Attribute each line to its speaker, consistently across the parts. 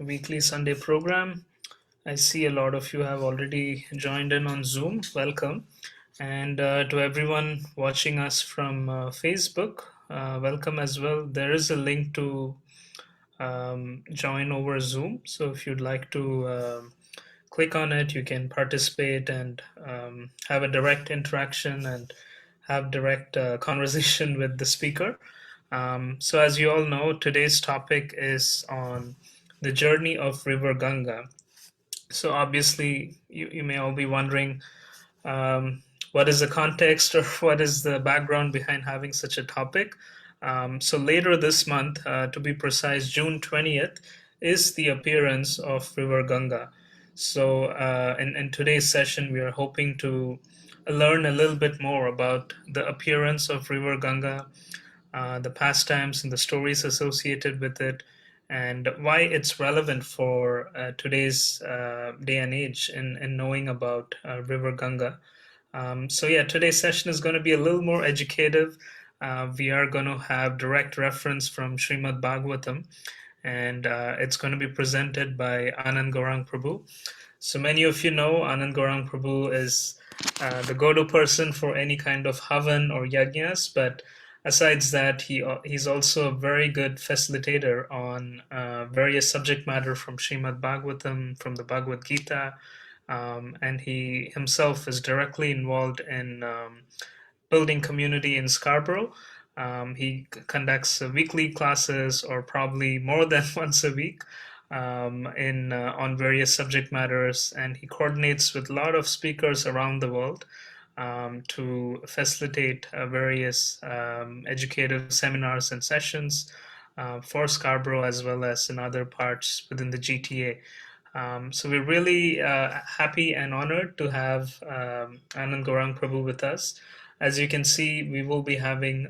Speaker 1: weekly Sunday program. I see a lot of you have already joined in on Zoom. Welcome. And to everyone watching us from Facebook, welcome as well. There is a link to join over Zoom. So if you'd like to click on it, you can participate and have a direct interaction and have direct conversation with the speaker. So as you all know, today's topic is on the journey of River Ganga. So obviously, you may all be wondering um, what is the context or what is the background behind having such a topic. So later this month, to be precise, June 20th, is the appearance of River Ganga. So in today's session, we are hoping to learn a little bit more about the appearance of River Ganga, the pastimes and the stories associated with it, and why it's relevant for today's day and age in knowing about River Ganga. So yeah, today's session is going to be a little more educative. We are going to have direct reference from Srimad Bhagavatam, and it's going to be presented by Anand Gaurang Prabhu. So many of you know Anand Gaurang Prabhu is the go-to person for any kind of havan or yajnas, but asides that, he's also a very good facilitator on various subject matter from Srimad Bhagavatam, from the Bhagavad Gita, and he himself is directly involved in building community in Scarborough. He conducts weekly classes, or probably more than once a week, in on various subject matters, and he coordinates with a lot of speakers around the world to facilitate various educative seminars and sessions for Scarborough as well as in other parts within the GTA. So we're really happy and honored to have Anand Gaurang Prabhu with us. As you can see, we will be having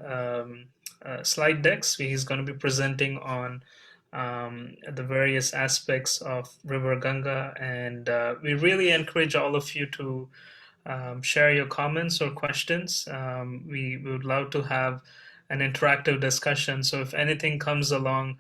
Speaker 1: slide decks. He's going to be presenting on the various aspects of River Ganga, and we really encourage all of you to share your comments or questions. We would love to have an interactive discussion. So if anything comes along,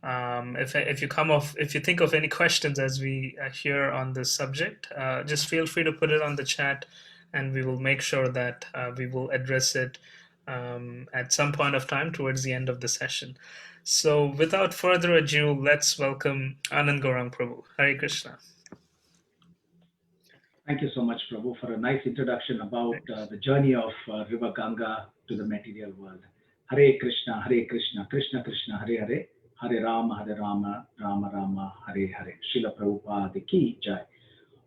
Speaker 1: if you think of any questions as we hear on this subject, just feel free to put it on the chat, and we will make sure that we will address it at some point of time towards the end of the session. So without further ado, let's welcome Anand Gaurang Prabhu. Hare Krishna.
Speaker 2: Thank you so much, Prabhu, for a nice introduction about the journey of River Ganga to the material world. Hare Krishna, Krishna Krishna, Hare Hare, Hare Rama, Rama Rama, Hare Hare. Srila Prabhupada ki jai.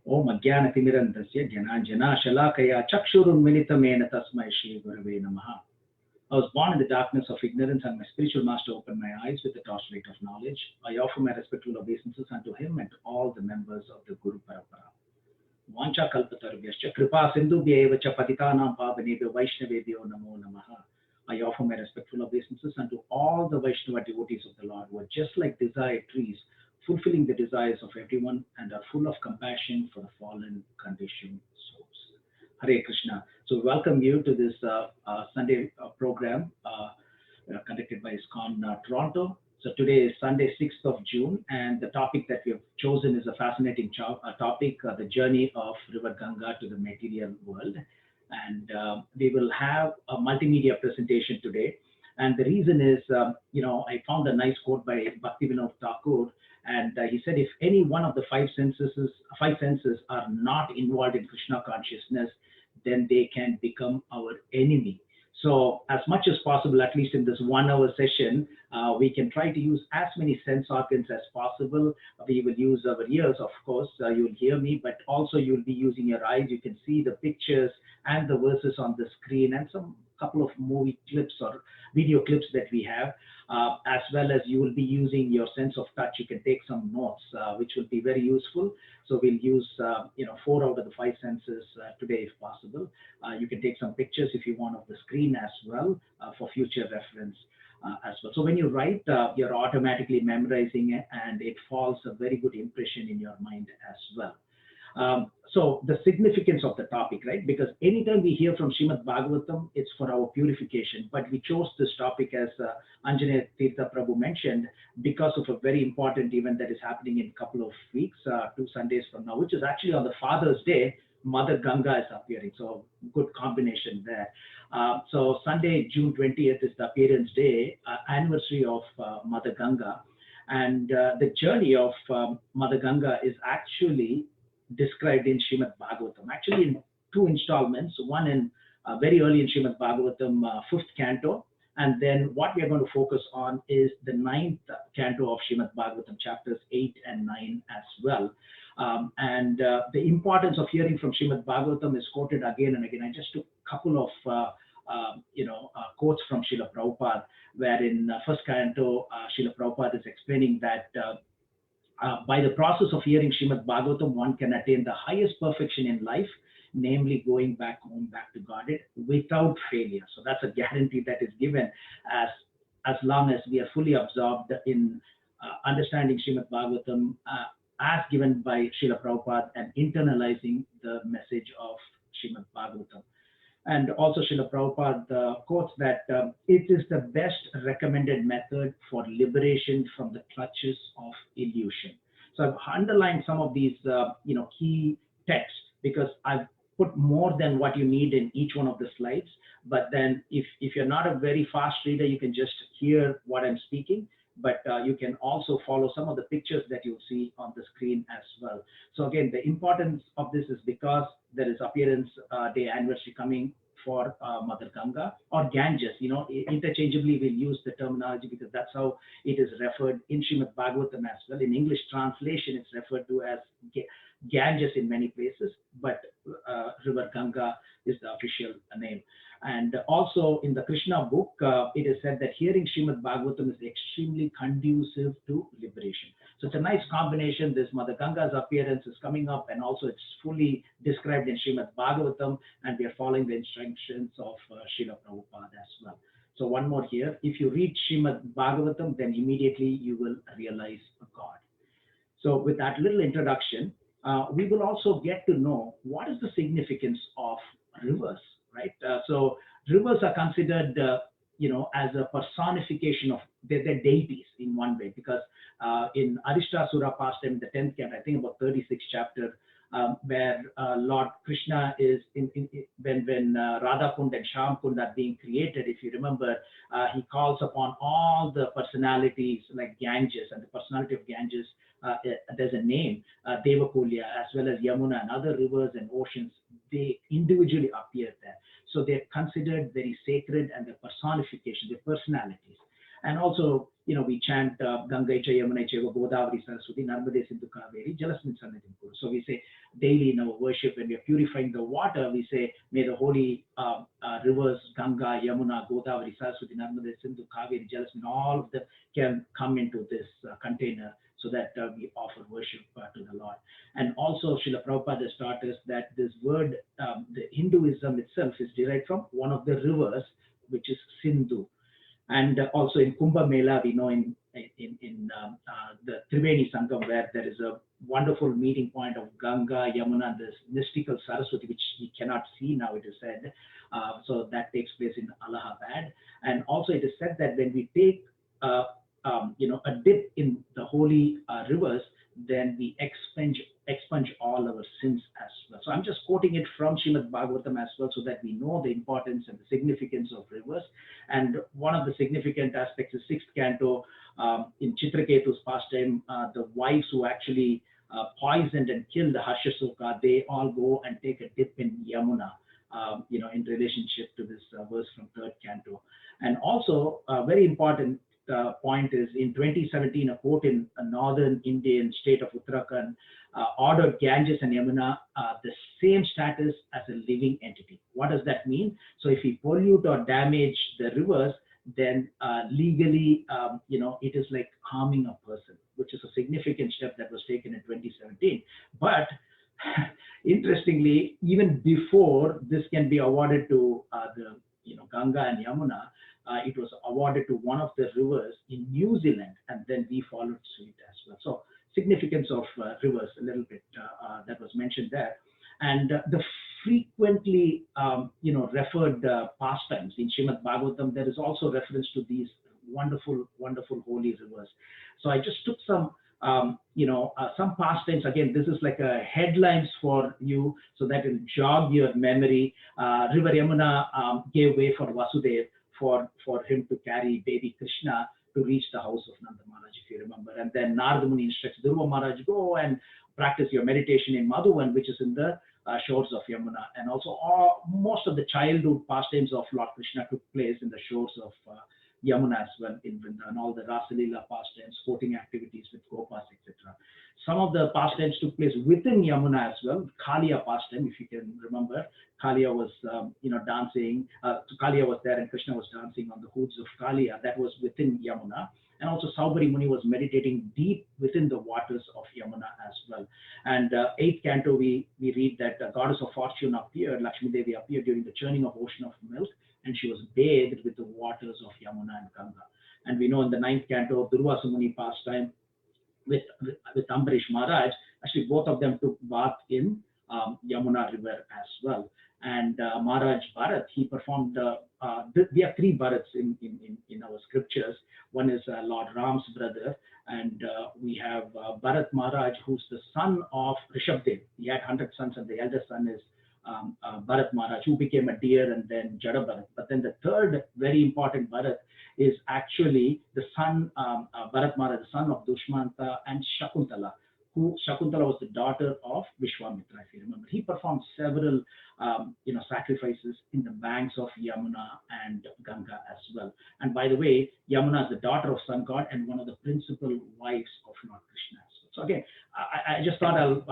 Speaker 2: Om Ajnana Timirandasya Jnana Shalakaya Chakshurunmilitamena Tasmai Shri Gurave Namaha. I was born in the darkness of ignorance, and my spiritual master opened my eyes with the torchlight of knowledge. I offer my respectful obeisances unto him and all the members of the Guru Parampara. Vancha kalpatarvyascha kripa sindhubhya eva cha patitanam pavanebhyo vaishnavebhyo namo namaha. I offer my respectful obeisances unto all the Vaishnava devotees of the Lord who are just like desired trees, fulfilling the desires of everyone and are full of compassion for the fallen conditioned souls. Hare Krishna. So we welcome you to this Sunday program conducted by ISKCON Toronto. So today is Sunday, 6th of June, and the topic that we have chosen is a fascinating topic, the journey of River Ganga to the material world. And we will have a multimedia presentation today. And the reason is, I found a nice quote by Bhaktivinoda Thakur, and he said, if any one of the five senses are not involved in Krishna consciousness, then they can become our enemy. So as much as possible, at least in this 1 hour session, we can try to use as many sense organs as possible. We will use our ears, of course, you'll hear me, but also you'll be using your eyes. You can see the pictures and the verses on the screen and some couple of movie clips or video clips that we have, as well as you will be using your sense of touch. You can take some notes, which will be very useful. So we'll use 4 out of the 5 senses today if possible. You can take some pictures if you want of the screen as well for future reference as well. So when you write, you're automatically memorizing it, and it falls a very good impression in your mind as well. So the significance of the topic, right? Because anytime we hear from Srimad Bhagavatam, it's for our purification. But we chose this topic, as Anjaneya Tirtha Prabhu mentioned, because of a very important event that is happening in a couple of weeks, 2 Sundays from now, which is actually on the Father's Day. Mother Ganga is appearing, so good combination there. So Sunday, June 20th is the appearance day, anniversary of Mother Ganga, and the journey of Mother Ganga is actually described in Srimad Bhagavatam, actually in 2 installments, one in very early in Srimad Bhagavatam, 5th canto, and then what we are going to focus on is the 9th canto of Srimad Bhagavatam, chapters 8 and 9 as well. And the importance of hearing from Srimad Bhagavatam is quoted again and again. I just took a couple of quotes from Srila Prabhupada, where in first canto, Srila Prabhupada is explaining that by the process of hearing Srimad Bhagavatam, one can attain the highest perfection in life, namely going back home, back to Godhead without failure. So that's a guarantee that is given as long as we are fully absorbed in understanding Srimad Bhagavatam as given by Srila Prabhupada and internalizing the message of Srimad Bhagavatam. And also Srila Prabhupada quotes that it is the best recommended method for liberation from the clutches of illusion. So I've underlined some of these key texts because I've put more than what you need in each one of the slides. But then if you're not a very fast reader, you can just hear what I'm speaking. But you can also follow some of the pictures that you'll see on the screen as well. So again, the importance of this is because there is appearance day anniversary coming for Mother Ganga or Ganges. Interchangeably we'll use the terminology because that's how it is referred in Srimad Bhagavatam as well. In English translation, it's referred to as Ganges in many places, but River Ganga is the official name. And also in the Krishna book, it is said that hearing Srimad Bhagavatam is extremely conducive to liberation. So it's a nice combination. This Mother Ganga's appearance is coming up, and also it's fully described in Srimad Bhagavatam, and we are following the instructions of Srila Prabhupada as well. So one more here. If you read Srimad Bhagavatam, then immediately you will realize God. So with that little introduction, we will also get to know what is the significance of rivers, right? So rivers are considered, as a personification of their deities in one way, because in Arishtasura pastime, the 10th canto, I think about 36th chapter, where Lord Krishna is when Radha Kund and Sham Kund are being created. If you remember, he calls upon all the personalities like Ganges, and the personality of Ganges, there's a name, Devakulya, as well as Yamuna and other rivers and oceans. They individually appear there. So they're considered very sacred, and their personification, their personalities. And also, we chant Ganga Cha Yamuna Cha Godavari Saraswati Narmade Sindhu Kaveri Jalasmin Sannidhim Kuru. So we say daily in our worship, when we are purifying the water, we say, may the holy rivers Ganga, Yamuna, Godavari, Saraswati, Narmade Sindhu Kaveri Jalasmin, all of them can come into this container, so that we offer worship to the Lord. And also Srila Prabhupada has taught us that this word, the Hinduism itself, is derived from one of the rivers, which is Sindhu. And also in Kumbh Mela, we know in the Triveni Sangam, where there is a wonderful meeting point of Ganga, Yamuna, and this mystical Saraswati, which we cannot see now, it is said. So that takes place in Allahabad. And also it is said that when we take a dip in the holy rivers, then we expunge all our sins as well. So I'm just quoting it from Srimad Bhagavatam as well, so that we know the importance and the significance of rivers. And one of the significant aspects is 6th canto, in Chitraketu's pastime, the wives who actually poisoned and killed Harshasuka, they all go and take a dip in Yamuna, in relationship to this verse from 3rd canto. And also, very important point is in 2017, a court in a northern Indian state of Uttarakhand ordered Ganges and Yamuna the same status as a living entity. What does that mean? So if we pollute or damage the rivers, then legally, it is like harming a person, which is a significant step that was taken in 2017. But interestingly, even before this can be awarded to the Ganga and Yamuna, it was awarded to one of the rivers in New Zealand, and then we followed suit as well. So significance of rivers a little bit that was mentioned there. And the frequently, referred pastimes in Srimad Bhagavatam, there is also reference to these wonderful, wonderful holy rivers. So I just took some pastimes. Again, this is like a headlines for you so that it will jog your memory. River Yamuna gave way for Vasudev for him to carry baby Krishna to reach the house of Nanda Maharaj, if you remember. And then Narada Muni instructs Dhruva Maharaj, go and practice your meditation in Madhuvan, which is in the shores of Yamuna. And also, most of the childhood pastimes of Lord Krishna took place in the shores of Yamuna as well, in Vrindavan, and all the Rasalila pastimes, sporting activities with Gopas, etc. Some of the pastimes took place within Yamuna as well. Kaliya pastime, if you can remember, Kaliya was, dancing. Kaliya was there, and Krishna was dancing on the hoods of Kaliya. That was within Yamuna. And also Saubhari Muni was meditating deep within the waters of Yamuna as well. And eighth canto, we read that the goddess of fortune appeared, Lakshmi Devi appeared during the churning of ocean of milk, and she was bathed with the waters of Yamuna and Ganga. And we know in the ninth canto of Durvasa Muni pastime with Ambarish Maharaj, actually both of them took bath in Yamuna river as well. And Maharaj Bharat, he performed, we have three Bharats in our scriptures. One is Lord Ram's brother, and we have Bharat Maharaj, who's the son of Rishabdev. He had 100 sons, and the eldest son is Bharat Maharaj, who became a deer, and then Jada Bharat. But then the third very important Bharat is actually the son, Bharat Maharaj, the son of Dushmanta and Shakuntala, who Shakuntala was the daughter of Vishwamitra, if you remember. He performed several, sacrifices in the banks of Yamuna and Ganga as well. And by the way, Yamuna is the daughter of sun god and one of the principal wives of Lord Krishna as well. So again, I just thought I'll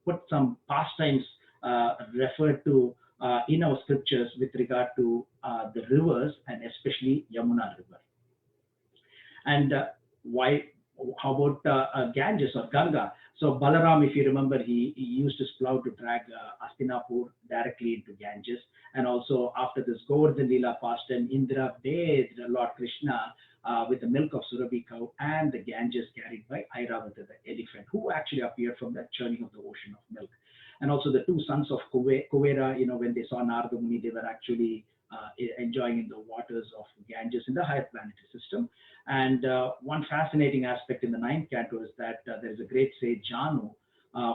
Speaker 2: put some pastimes referred to in our scriptures with regard to the rivers and especially Yamuna river. And why? How about Ganges or Ganga? So Balaram, if you remember, he used his plow to drag Astinapur directly into Ganges. And also after this Govardhan Leela pastime, Indra bathed Lord Krishna with the milk of Surabhi cow and the Ganges carried by Airavata, the elephant, who actually appeared from that churning of the ocean of milk. And also the two sons of Kuvera, when they saw Narada Muni, they were actually enjoying in the waters of Ganges in the higher planetary system. And one fascinating aspect in the ninth canto is that there is a great sage, Janu,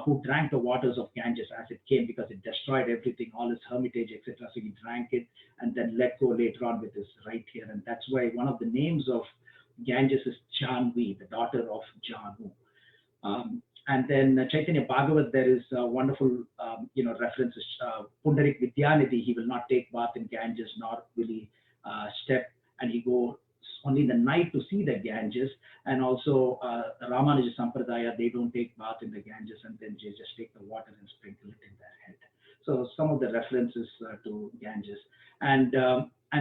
Speaker 2: who drank the waters of Ganges as it came because it destroyed everything, all his hermitage, etc. So he drank it and then let go later on with his right here. And that's why one of the names of Ganges is Janvi, the daughter of Janu. And then Chaitanya Bhagavat, there is wonderful, references. Pundarik Vidyanidhi, he will not take bath in Ganges, nor will he step, and he goes only in the night to see the Ganges. And also Ramanuja Sampradaya, they don't take bath in the Ganges, and then they just take the water and sprinkle it in their head. So some of the references to Ganges. And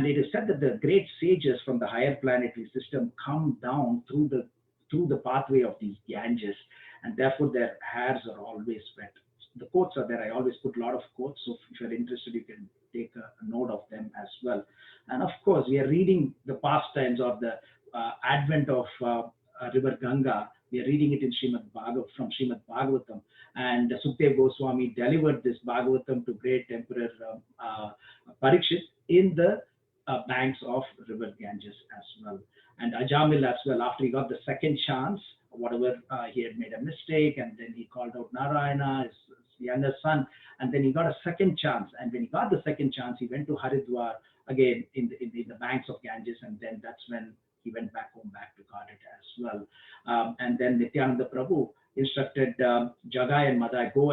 Speaker 2: it is said that the great sages from the higher planetary system come down through the pathway of these Ganges, and therefore their hairs are always wet. The quotes are there. I always put a lot of quotes, so if you're interested, you can take a note of them as well. And of course, we are reading the pastimes of the advent of River Ganga. We are reading it in from Srimad Bhagavatam. And Sukhdev Goswami delivered this Bhagavatam to great Emperor Parikshit in the banks of River Ganges as well. And Ajamil as well, after he got the second chance, whatever he had made a mistake, and then he called out Narayana, his younger son, and then he got a second chance. And when he got the second chance, he went to Haridwar again in the banks of Ganges, and then that's when he went back home, back to Godhead as well. And then Nityananda Prabhu instructed Jagai and Madai, go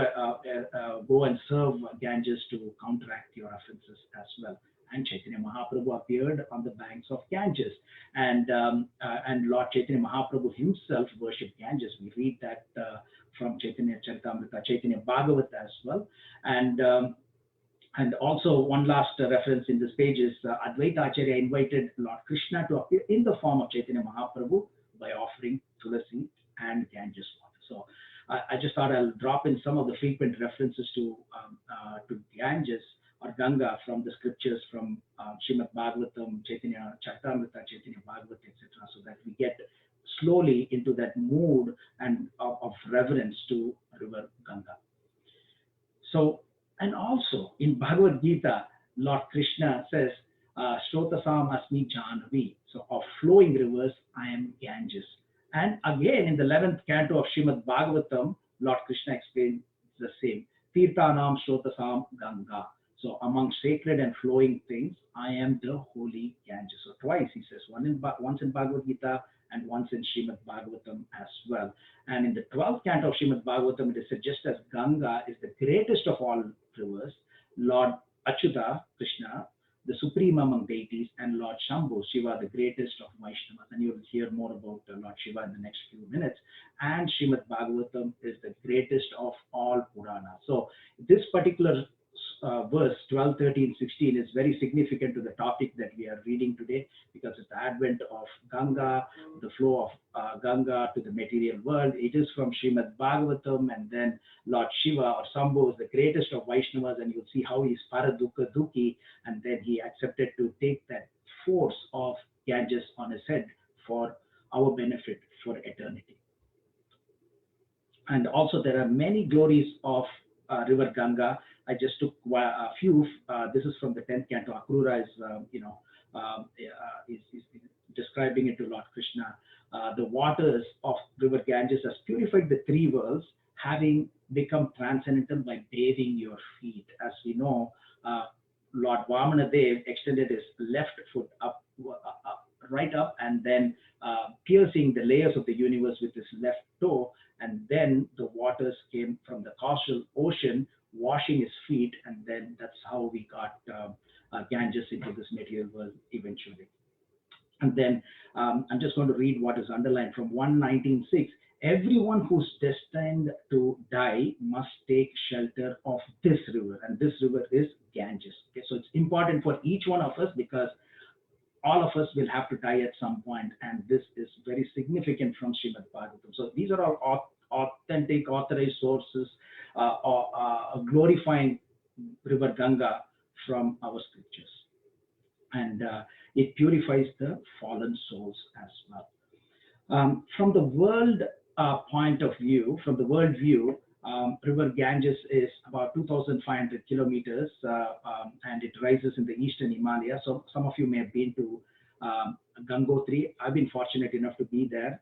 Speaker 2: and serve Ganges to counteract your offenses as well. And Chaitanya Mahaprabhu appeared on the banks of Ganges, and Lord Chaitanya Mahaprabhu himself worshipped Ganges. We read that from Chaitanya Charitamrita, Chaitanya Bhagavat as well. And also one last reference in this page is Advaita Acharya invited Lord Krishna to appear in the form of Chaitanya Mahaprabhu by offering Tulasi and Ganges water. So I just thought I'll drop in some of the frequent references to Ganges or Ganga from the scriptures from Srimad Bhagavatam, Chaitanya Charitamrita, Chaitanya Bhagavat, etc., so that we get slowly into that mood and of reverence to River Ganga. So, and also in Bhagavad Gita, Lord Krishna says, Shrotasam Asmi Janvi. So, of flowing rivers, I am Ganges. And again, in the 11th canto of Srimad Bhagavatam, Lord Krishna explains the same. Tirthanam Shrotasam Ganga. So, among sacred and flowing things, I am the holy Ganges. So, twice he says, once in Bhagavad Gita and once in Srimad Bhagavatam as well. And in the 12th canto of Srimad Bhagavatam, it is said just as Ganga is the greatest of all rivers, Lord Achyuta, Krishna, the supreme among deities, and Lord Shambhu, Shiva, the greatest of Vaishnavas. And you will hear more about Lord Shiva in the next few minutes. And Srimad Bhagavatam is the greatest of all Puranas. So this particular verse 12, 13, 16 is very significant to the topic that we are reading today, because it's the advent of Ganga, the flow of Ganga to the material world. It is from Srimad Bhagavatam, and then Lord Shiva or Sambhu is the greatest of Vaishnavas, and you'll see how he's Paradukha Dukhi, and then he accepted to take that force of Ganges on his head for our benefit for eternity. And also there are many glories of River Ganga. I just took a few. This is from the 10th canto. Akrura is, is describing it to Lord Krishna. The waters of River Ganges has purified the three worlds, having become transcendental by bathing your feet. As we know, Lord Vamanadev extended his left foot right up, and then piercing the layers of the universe with his left toe, and then the waters came from the causal ocean, washing his feet, and then that's how we got Ganges into this material world eventually. And then I'm just going to read what is underlined from 119.6. Everyone who's destined to die must take shelter of this river, and this river is Ganges. Okay, so it's important for each one of us, because all of us will have to die at some point, and this is very significant from Srimad Bhagavatam. So these are all authentic, authorized sources glorifying River Ganga from our scriptures. And it purifies the fallen souls as well. From the world point of view, from the world view, River Ganges is about 2,500 kilometers, and it rises in the eastern Himalaya. So some of you may have been to Gangotri. I've been fortunate enough to be there,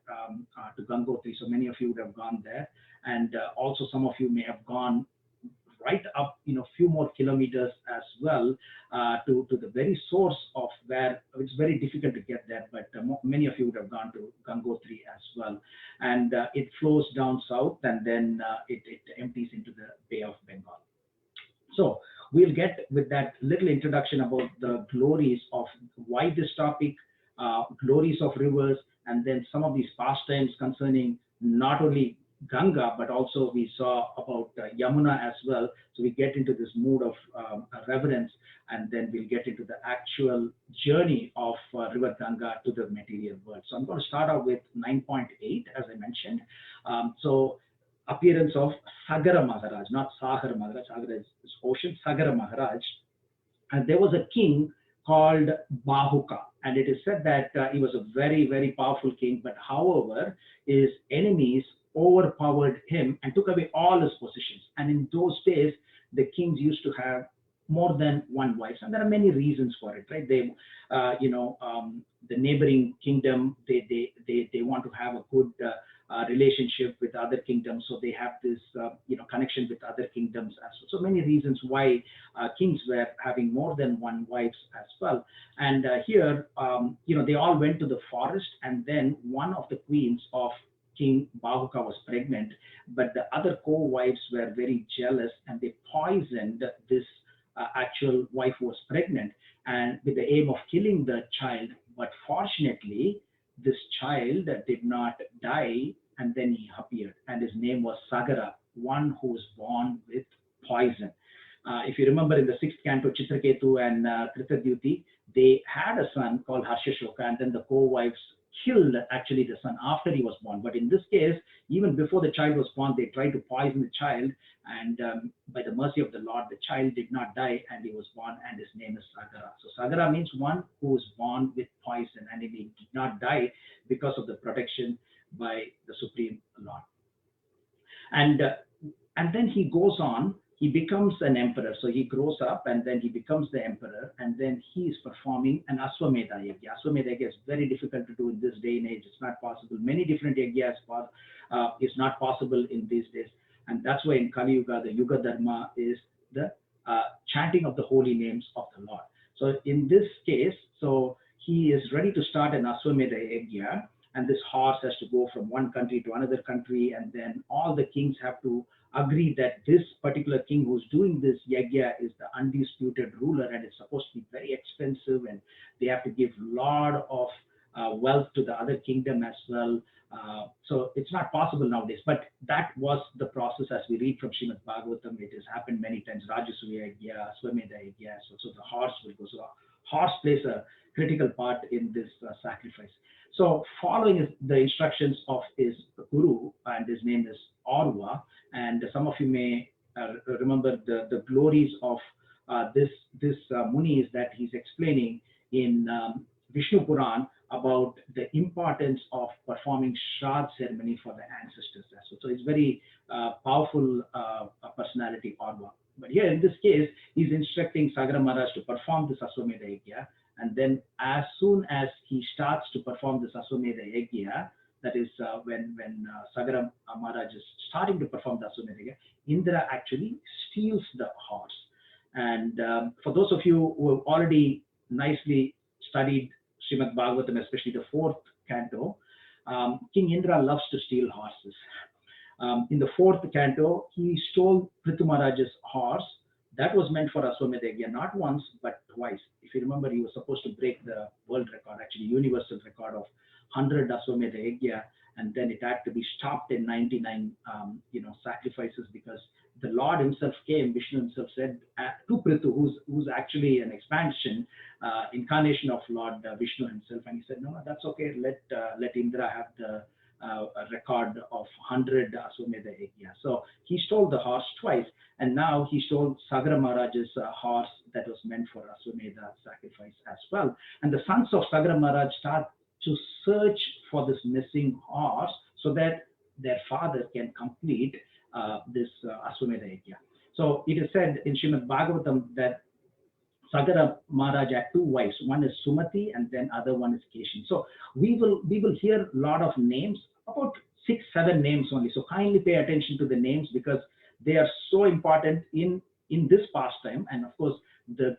Speaker 2: to Gangotri. So many of you would have gone there, and also some of you may have gone right up, few more kilometers as well, to the very source of where it's very difficult to get there, but many of you would have gone to Gangotri as well. And it flows down south, and then it empties into the Bay of Bengal. So we'll get with that little introduction about the glories of why this topic, glories of rivers, and then some of these pastimes concerning not only Ganga, but also we saw about Yamuna as well. So we get into this mood of reverence, and then we'll get into the actual journey of River Ganga to the material world. So I'm going to start out with 9.8, as I mentioned. So appearance of Sagara Maharaj, not Sahara Maharaj. Sagara is ocean. Sagara Maharaj. And there was a king called Bahuka, and it is said that he was a very, very powerful king, but however, his enemies overpowered him and took away all his possessions. And in those days, the kings used to have more than one wife, and there are many reasons for it, right? They, the neighboring kingdom, they want to have a good relationship with other kingdoms, so they have this, connection with other kingdoms as well. So many reasons why kings were having more than one wives as well. And here, they all went to the forest, and then one of the queens of King Bahuka was pregnant, but the other co-wives were very jealous, and they poisoned this actual wife who was pregnant, and with the aim of killing the child. But fortunately, this child did not die, and then he appeared, and his name was Sagara, one who was born with poison. If you remember in the 6th canto, Chitraketu and Kritadyuti, they had a son called Harshashoka, and then the co-wives killed actually the son after he was born. But in this case, even before the child was born, they tried to poison the child, and by the mercy of the Lord, the child did not die, and he was born, and his name is Sagara. So Sagara means one who is born with poison, and he did not die because of the protection by the Supreme Lord. And uh, and then he goes on, he becomes an emperor. So he grows up and then he becomes the emperor, and then he is performing an Aswamedha Yajna. Aswamedha Yajna is very difficult to do in this day and age. It's not possible. Many different yajnas is not possible in these days. And that's why in Kali Yuga, the Yuga Dharma is the chanting of the holy names of the Lord. So in this case, so he is ready to start an Aswamedha Yajna, and this horse has to go from one country to another country, and then all the kings have to agree that this particular king who's doing this yajna is the undisputed ruler, and it's supposed to be very expensive, and they have to give lot of wealth to the other kingdom as well. So it's not possible nowadays, but that was the process as we read from Srimad Bhagavatam. It has happened many times. Rajasuya yajna, Swamedha yajna. So the horse will go. So the horse plays a critical part in this sacrifice. So following the instructions of his guru, and his name is Orva, and some of you may remember the glories of this Muni is that he's explaining in Vishnu Puran about the importance of performing Shraddha ceremony for the ancestors. So it's very powerful personality, Orva. But here in this case, he's instructing Sagara Maharaj to perform this Aswamedha Yajna, and then as soon as he starts to perform this Aswamedha Yajna, that is when Sagara Maharaj is starting to perform the Aswamedha Yajna, Indra actually steals the horse. And for those of you who have already nicely studied Srimad Bhagavatam, especially the fourth canto, King Indra loves to steal horses. In the fourth canto, he stole Prithu Maharaj's horse. That was meant for Aswamedha Yajna, not once but twice. If you remember, he was supposed to break the world record, actually universal record of 100 Aswamedha Yajna, and then it had to be stopped in 99, sacrifices, because the Lord himself came. Vishnu himself said to Prithu, who's actually an expansion, incarnation of Lord Vishnu himself, and he said, no, that's okay. Let Indra have the a record of 100 Aswamedha Yajna. So he stole the horse twice, and now he stole Sagara Maharaj's horse that was meant for Aswamedha sacrifice as well. And the sons of Sagara Maharaj start to search for this missing horse so that their father can complete this Aswamedha Yajna. So it is said in Srimad Bhagavatam that Sagara Maharaj had two wives. One is Sumati, and then other one is Keshin. So we will hear a lot of names, about 6-7 names only. So kindly pay attention to the names, because they are so important in this pastime. And of course, the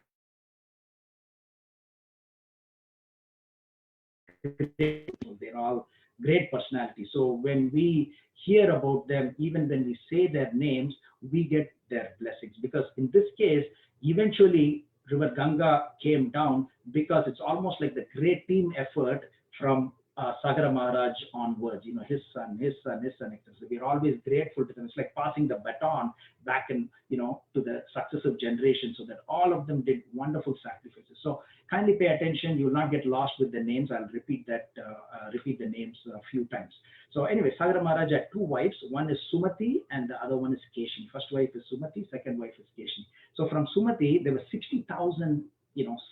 Speaker 2: great they're all great personalities. So when we hear about them, even when we say their names, we get their blessings. Because in this case, eventually River Ganga came down, because it's almost like the great team effort from Sagara Maharaj onwards. His son, his son, his son. So we're always grateful to them. It's like passing the baton back in, to the successive generations, so that all of them did wonderful sacrifices. So kindly pay attention. You will not get lost with the names. I'll repeat the names a few times. So anyway, Sagara Maharaj had two wives. One is Sumati, and the other one is Keshin. First wife is Sumati, second wife is Keshin. So from Sumati, there were 60,000,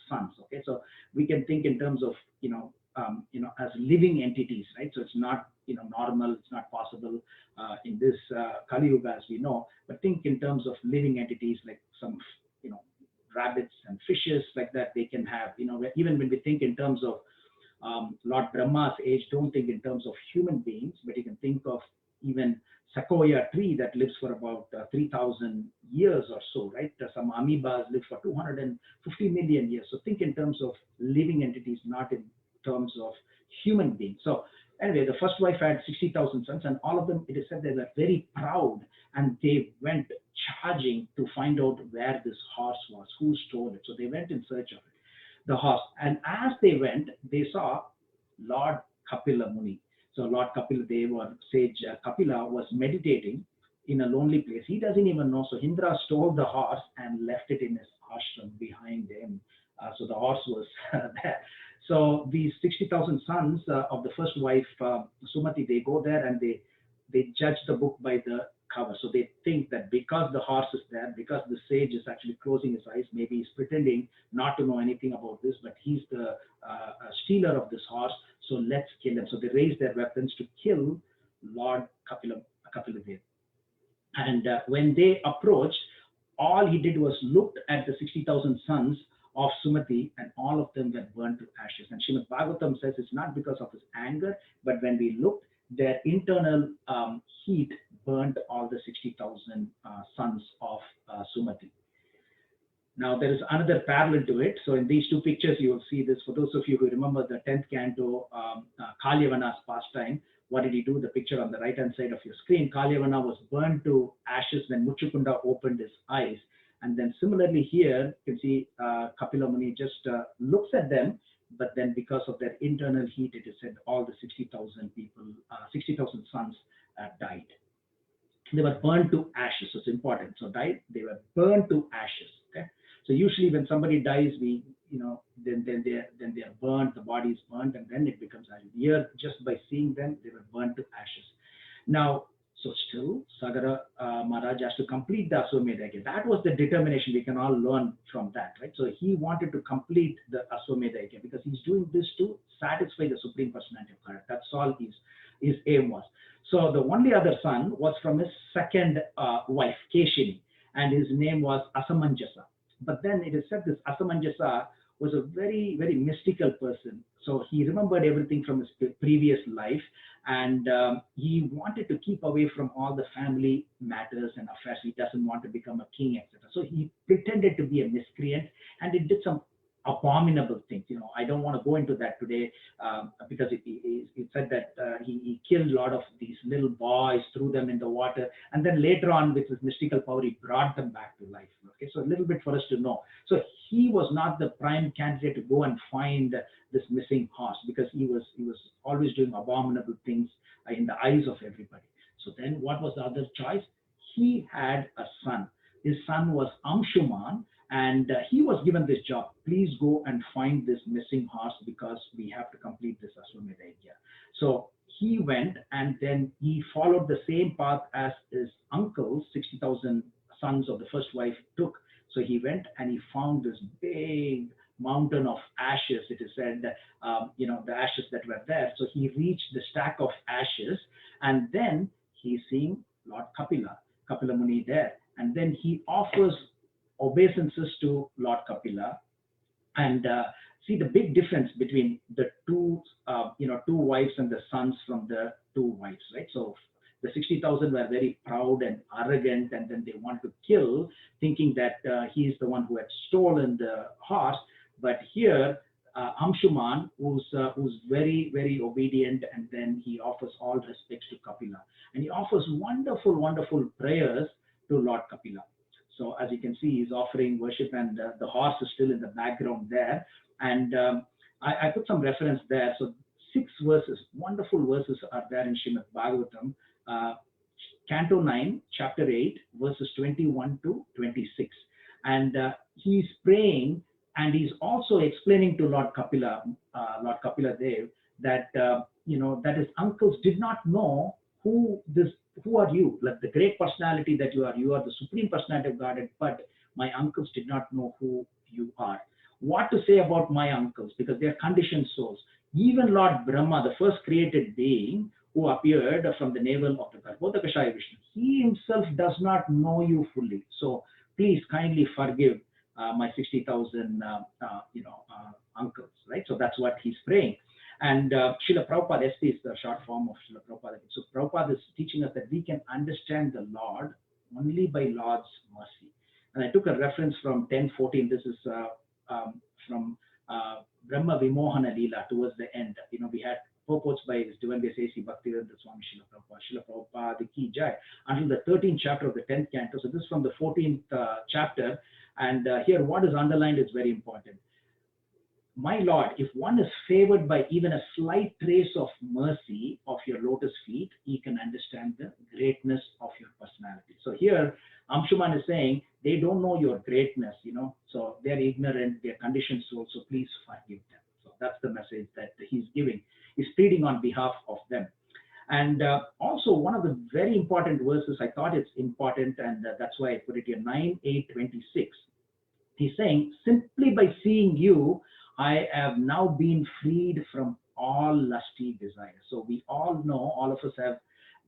Speaker 2: sons. Okay, so we can think in terms of, as living entities, right? So it's not, normal. It's not possible in this Kali Yuga, as we know. But think in terms of living entities, like some, rabbits and fishes, like that. They can have, even when we think in terms of Lord Brahma's age, don't think in terms of human beings, but you can think of even sequoia tree that lives for about 3,000 years or so, right? Some amoebas live for 250 million years. So think in terms of living entities, not in terms of human beings. So anyway, the first wife had 60,000 sons, and all of them, it is said, they were very proud, and they went charging to find out where this horse was, who stole it. So they went in search of it, the horse. And as they went, they saw Lord Kapila Muni. So Lord Kapila Dev, or sage Kapila, was meditating in a lonely place. He doesn't even know. So Indra stole the horse and left it in his ashram behind him. So the horse was there. So these 60,000 sons of the first wife, Sumati, they go there and they judge the book by the cover. So they think that because the horse is there, because the sage is actually closing his eyes, maybe he's pretending not to know anything about this, but he's the stealer of this horse. So let's kill him. So they raise their weapons to kill Lord Kapiladev. And when they approached, all he did was looked at the 60,000 sons of Sumati, and all of them were burnt to ashes. And Srimad Bhagavatam says it's not because of his anger, but when we looked, their internal heat burnt all the 60,000 sons of Sumati. Now, there is another parallel to it. So, in these two pictures, you will see this. For those of you who remember the 10th canto, Kalyavana's pastime, what did he do? The picture on the right hand side of your screen. Kalyavana was burned to ashes when Muchukunda opened his eyes. And then, similarly, here, you can see Kapila Muni just looks at them, but then because of their internal heat, it is said all the 60,000 people, 60,000 sons died. They were burned to ashes. So it's important. So died, they were burned to ashes. Okay. So usually when somebody dies, we, then they are burnt, the body is burnt, and then it becomes ashes. Here, just by seeing them, they were burnt to ashes. Now, so still, Sagara Maharaj has to complete the Aswamedha Yajna. That was the determination. We can all learn from that, right? So he wanted to complete the Aswamedha Yajna because he's doing this to satisfy the Supreme Personality of God. That's all his aim was. So the only other son was from his second wife, Keshini, and his name was Asamanjasa. But then it is said this Asamanjasa was a very, very mystical person. So he remembered everything from his previous life, and he wanted to keep away from all the family matters and affairs. He doesn't want to become a king, etc. So he pretended to be a miscreant, and he did some abominable things. I don't want to go into that today because it said that he killed a lot of these little boys, threw them in the water, and then later on with his mystical power, he brought them back to life. Okay, so a little bit for us to know. So he was not the prime candidate to go and find this missing horse because he was always doing abominable things in the eyes of everybody. So then what was the other choice? He had a son. His son was Amshuman, and he was given this job. Please go and find this missing horse because we have to complete this Aswamedha Yajna. So he went, and then he followed the same path as his uncles, 60,000 sons of the first wife took. So he went and he found this big mountain of ashes. It is said, the ashes that were there. So he reached the stack of ashes, and then he's seeing Lord Kapila Muni there. And then he offers obeisances to Lord Kapila, and see the big difference between the two wives and the sons from the two wives, right? So the 60,000 were very proud and arrogant, and then they wanted to kill, thinking that he is the one who had stolen the horse. But here, Amshuman, who's very, very obedient, and then he offers all respects to Kapila, and he offers wonderful, wonderful prayers to Lord Kapila. So as you can see, he's offering worship, and the horse is still in the background there. And I put some reference there. So 6 verses, wonderful verses are there in Srimad Bhagavatam, Canto 9, Chapter 8, verses 21 to 26. And he's praying, and he's also explaining to Lord Kapila Dev, that that his uncles did not know who are you, like the great personality that you are the Supreme Personality of Godhead, but my uncles did not know who you are. What to say about my uncles, because they are conditioned souls. Even Lord Brahma, the first created being who appeared from the navel of the Garbhodakashaya Vishnu, he himself does not know you fully. So please kindly forgive my 60,000 uncles, right? So that's what he's praying. And Srila Prabhupada, SP is the short form of Srila Prabhupada. So Prabhupada is teaching us that we can understand the Lord only by Lord's mercy. And I took a reference from 10:14. This is from Brahma Vimohana Leela towards the end. We had purports by His Divine Grace A.C. Bhaktivedanta Swami Srila Prabhupada. Srila Prabhupada Ki Jai, until the 13th chapter of the 10th canto. So this is from the 14th chapter. And here what is underlined is very important. My Lord, if one is favored by even a slight trace of mercy of your lotus feet, he can understand the greatness of your personality. So here, Amshuman is saying, they don't know your greatness, so they're ignorant, they're conditioned souls, so please forgive them. So that's the message that he's giving. He's pleading on behalf of them. And also, one of the very important verses, I thought it's important, and that's why I put it here, 9:8:26. He's saying, simply by seeing you, I have now been freed from all lusty desires. So we all know, all of us have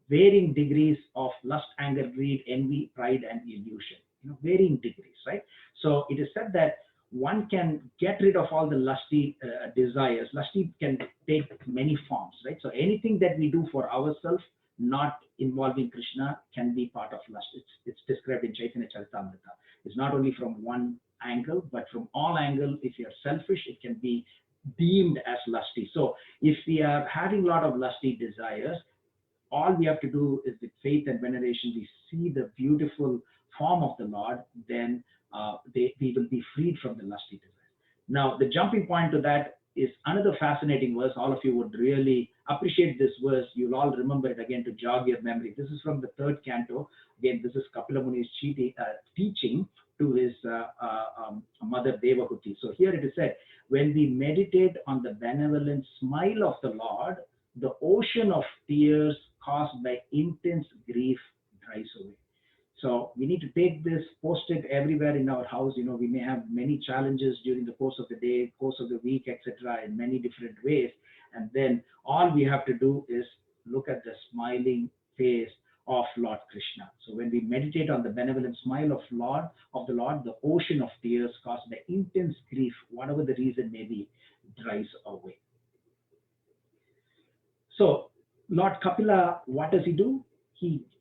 Speaker 2: varying degrees of lust, anger, greed, envy, pride, and illusion. Varying degrees, right? So it is said that one can get rid of all the lusty desires. Lusty can take many forms, right? So anything that we do for ourselves, not involving Krishna, can be part of lust. It's described in Chaitanya Charitamrita. It's not only from one angle, but from all angles. If you're selfish, it can be deemed as lusty. So if we are having a lot of lusty desires, all we have to do is with faith and veneration, we see the beautiful form of the Lord, then we will be freed from the lusty desires. Now, the jumping point to that is another fascinating verse. All of you would really appreciate this verse. You'll all remember it again to jog your memory. This is from the third canto. Again, this is Kapila Muni's teaching to his mother Devahuti. So here it is said, when we meditate on the benevolent smile of the Lord, the ocean of tears caused by intense grief dries away. So we need to take this, post it everywhere in our house. We may have many challenges during the course of the day, course of the week, etc., in many different ways. And then all we have to do is look at the smiling face of Lord Krishna. So when we meditate on the benevolent smile of the Lord, the ocean of tears caused by intense grief, whatever the reason may be, dries away. So Lord Kapila, what does he do?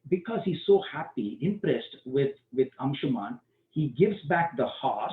Speaker 2: Because he's so happy, impressed with Amshuman, he gives back the horse,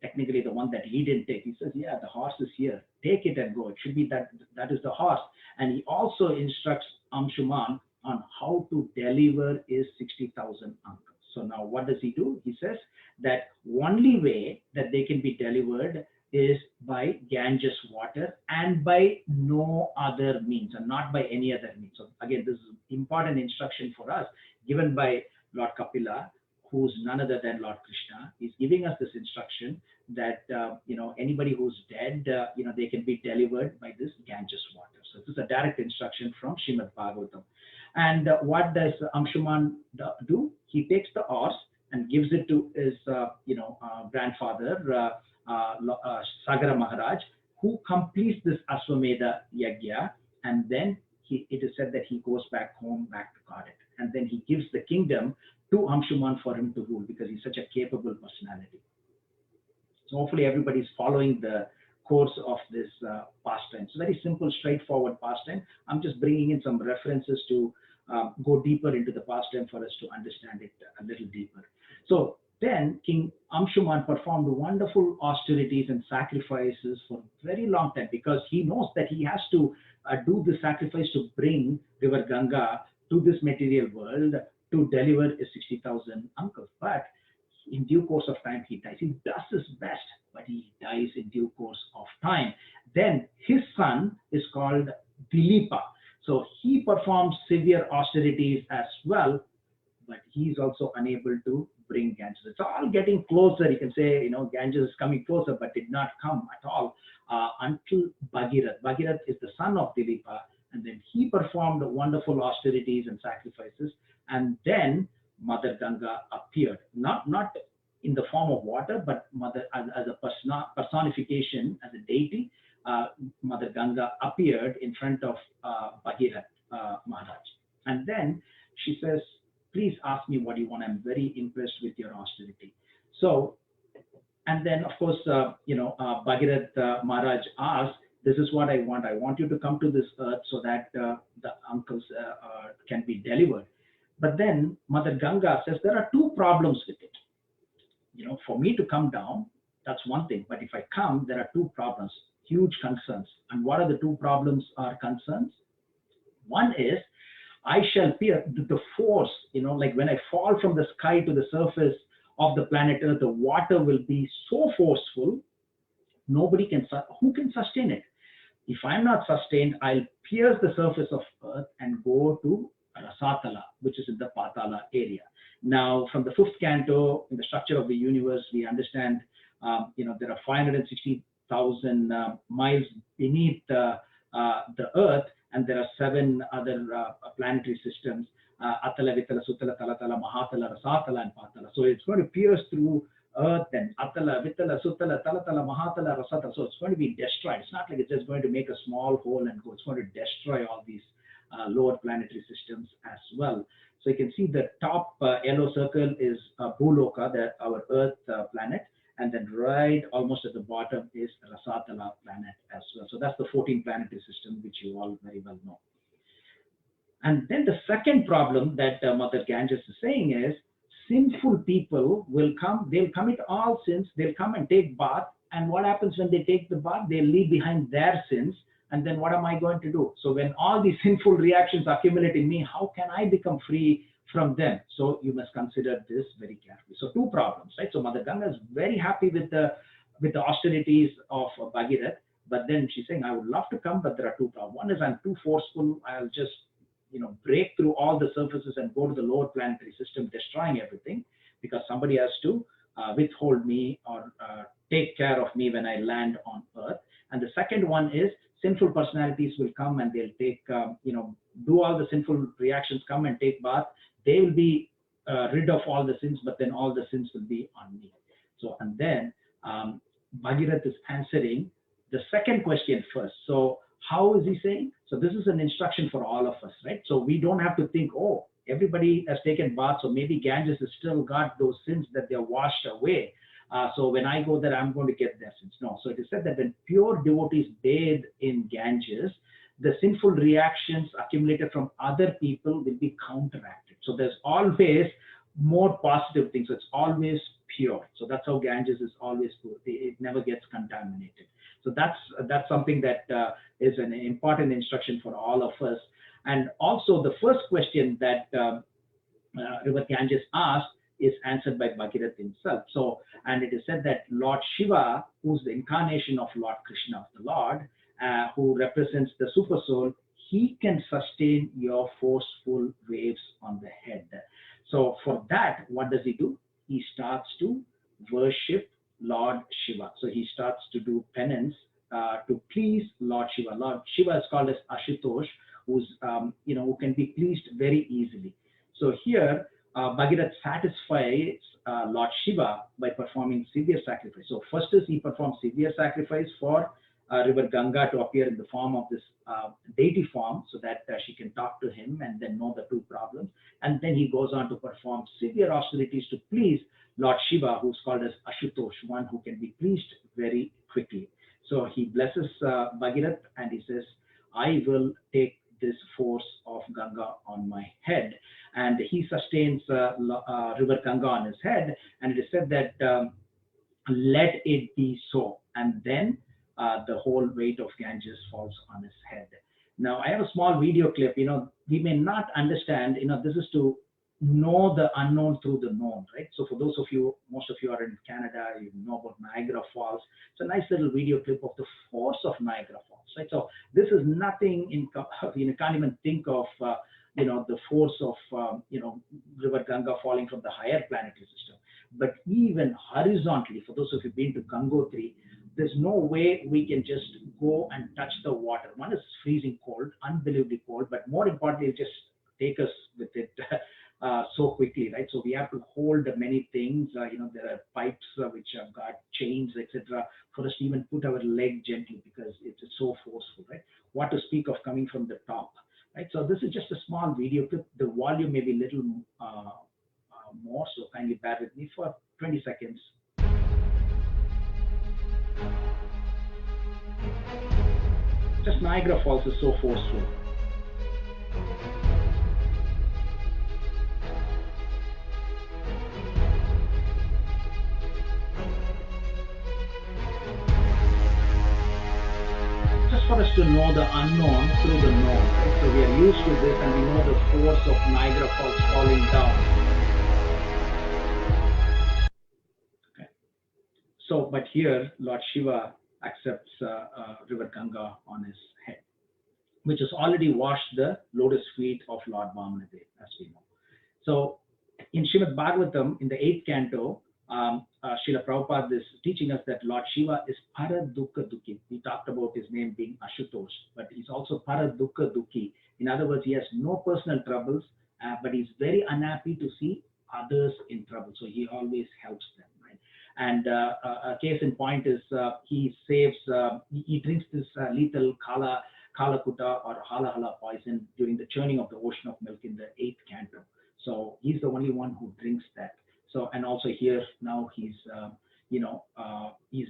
Speaker 2: technically the one that he didn't take. He says, yeah, the horse is here. Take it and go. It should be that is the horse. And he also instructs Amshuman on how to deliver his 60,000 uncles. So now what does he do? He says that only way that they can be delivered is by Ganges water and by no other means, and not by any other means. So again, this is important instruction for us, given by Lord Kapila, who's none other than Lord Krishna. He's giving us this instruction that anybody who's dead, they can be delivered by this Ganges water. So this is a direct instruction from Srimad Bhagavatam. And what does Amshuman do? He takes the horse and gives it to his grandfather, Sagara Maharaj, who completes this Aswamedha Yajna, and then it is said that he goes back home, back to Godhead. And then he gives the kingdom to Amshuman for him to rule, because he's such a capable personality. So hopefully everybody's following the course of this pastime. It's very simple, straightforward pastime. I'm just bringing in some references to go deeper into the pastime for us to understand it a little deeper. So then King Amshuman performed wonderful austerities and sacrifices for a very long time, because he knows that he has to do the sacrifice to bring River Ganga to this material world to deliver his 60,000 uncles. But in due course of time, he dies. He does his best, but he dies in due course of time. Then his son is called Dilipa. So he performs severe austerities as well, but he's also unable to bring Ganges. It's all getting closer. You can say, Ganges is coming closer, but did not come at all until Bhagirath. Bhagirath is the son of Dilipa, and then he performed wonderful austerities and sacrifices, and then Mother Ganga appeared, not in the form of water, but Mother as a personification, as a deity. Mother Ganga appeared in front of Bhagirath Maharaj, and then she says, please ask me what you want. I'm very impressed with your austerity. So, and then of course, Bhagirath Maharaj asked, this is what I want. I want you to come to this earth so that the uncles can be delivered. But then Mother Ganga says there are two problems with it. For me to come down, that's one thing. But if I come, there are two problems, huge concerns. And what are the two problems or concerns? One is, I shall fear the force, like when I fall from the sky to the surface of the planet Earth, the water will be so forceful, who can sustain it? If I'm not sustained, I'll pierce the surface of Earth and go to Rasatala, which is in the Patala area. Now, from the fifth canto, in the structure of the universe, we understand, there are 560,000 miles beneath the Earth, and there are 7 other planetary systems, Atala, Vitala, Sutala, Talatala, Mahatala, Rasatala, and Patala. So it's going to pierce through Earth and Atala, Vitala, Sutala, Talatala, Mahatala, Rasatala. So it's going to be destroyed. It's not like it's just going to make a small hole and go. It's going to destroy all these lower planetary systems as well. So you can see the top yellow circle is Bhuloka, our Earth planet, and then right almost at the bottom is Rasatala planet as well. So that's the 14 planetary system, which you all very well know. And then the second problem that Mother Ganges is saying is, sinful people will come, they'll commit all sins, they'll come and take bath, and what happens when they take the bath? They leave behind their sins, and then what am I going to do? So when all these sinful reactions accumulate in me, how can I become free from them? So you must consider this very carefully. So 2 problems, right? So Mother Ganga is very happy with the austerities of Bhagirath, but then she's saying, I would love to come, but there are 2 problems. One is I'm too forceful, I'll just break through all the surfaces and go to the lower planetary system, destroying everything, because somebody has to withhold me or take care of me when I land on Earth. And the second one is sinful personalities will come and they'll take, do all the sinful reactions, come and take bath. They will be rid of all the sins, but then all the sins will be on me. So, and then Bhagirath is answering the second question first. So how is he saying? So this is an instruction for all of us, right? So we don't have to think, oh, everybody has taken bath, so maybe Ganges has still got those sins that they're washed away. So when I go there, I'm going to get their sins. No. So it is said that when pure devotees bathe in Ganges, the sinful reactions accumulated from other people will be counteracted. So there's always more positive things. So it's always pure. So that's how Ganges is always pure. It never gets contaminated. So that's something that is an important instruction for all of us. And also the first question that River Ganges asked is answered by Bhagirath himself. So, and it is said that Lord Shiva, who's the incarnation of Lord Krishna, the Lord, who represents the super soul, he can sustain your forceful waves on the head. So for that, what does he do? He starts to worship Lord Shiva. So he starts to do penance to please Lord Shiva. Lord Shiva is called as Ashutosh, who's who can be pleased very easily. So here, Bhagirath satisfies Lord Shiva by performing severe sacrifice. So first is he performs severe sacrifice for River Ganga to appear in the form of this deity form, so that she can talk to him and then know the 2 problems. And then he goes on to perform severe austerities to please Lord Shiva, who's called as Ashutosh, one who can be pleased very quickly. So he blesses Bhagirath and he says, I will take this force of Ganga on my head. And he sustains River Ganga on his head. And it is said that let it be so. And then the whole weight of Ganges falls on his head. Now, I have a small video clip. We may not understand, this is to know the unknown through the known, right? So for those of you, most of you are in Canada, you know about Niagara Falls. It's a nice little video clip of the force of Niagara Falls, right? So this is nothing you can't even think of, the force of, River Ganga falling from the higher planetary system. But even horizontally, for those of you who've been to Gangotri, there's no way we can just go and touch the water. One is freezing cold, unbelievably cold, but more importantly, just take us with it so quickly, right? So we have to hold many things. There are pipes which have got chains, etc., for us to even put our leg gently because it's so forceful, right? What to speak of coming from the top, right? So this is just a small video clip. The volume may be a little more, so kindly bear with me for 20 seconds. Just Niagara Falls is so forceful. Just for us to know the unknown through the known. Right? So we are used to this and we know the force of Niagara Falls falling down. Okay. So, but here Lord Shiva accepts River Ganga on his head, which has already washed the lotus feet of Lord Vamanadev, as we know. So in Srimad Bhagavatam, in the 8th canto, Srila Prabhupada is teaching us that Lord Shiva is Paradukha Dukhi. We talked about his name being Ashutosh, but he's also Paradukha Dukhi. In other words, he has no personal troubles, but he's very unhappy to see others in trouble. So he always helps them, right? And a case in point is he saves, he drinks this lethal Kalakuta or Hala poison during the churning of the ocean of milk in the eighth canto. So he's the only one who drinks that. So, and also here now he's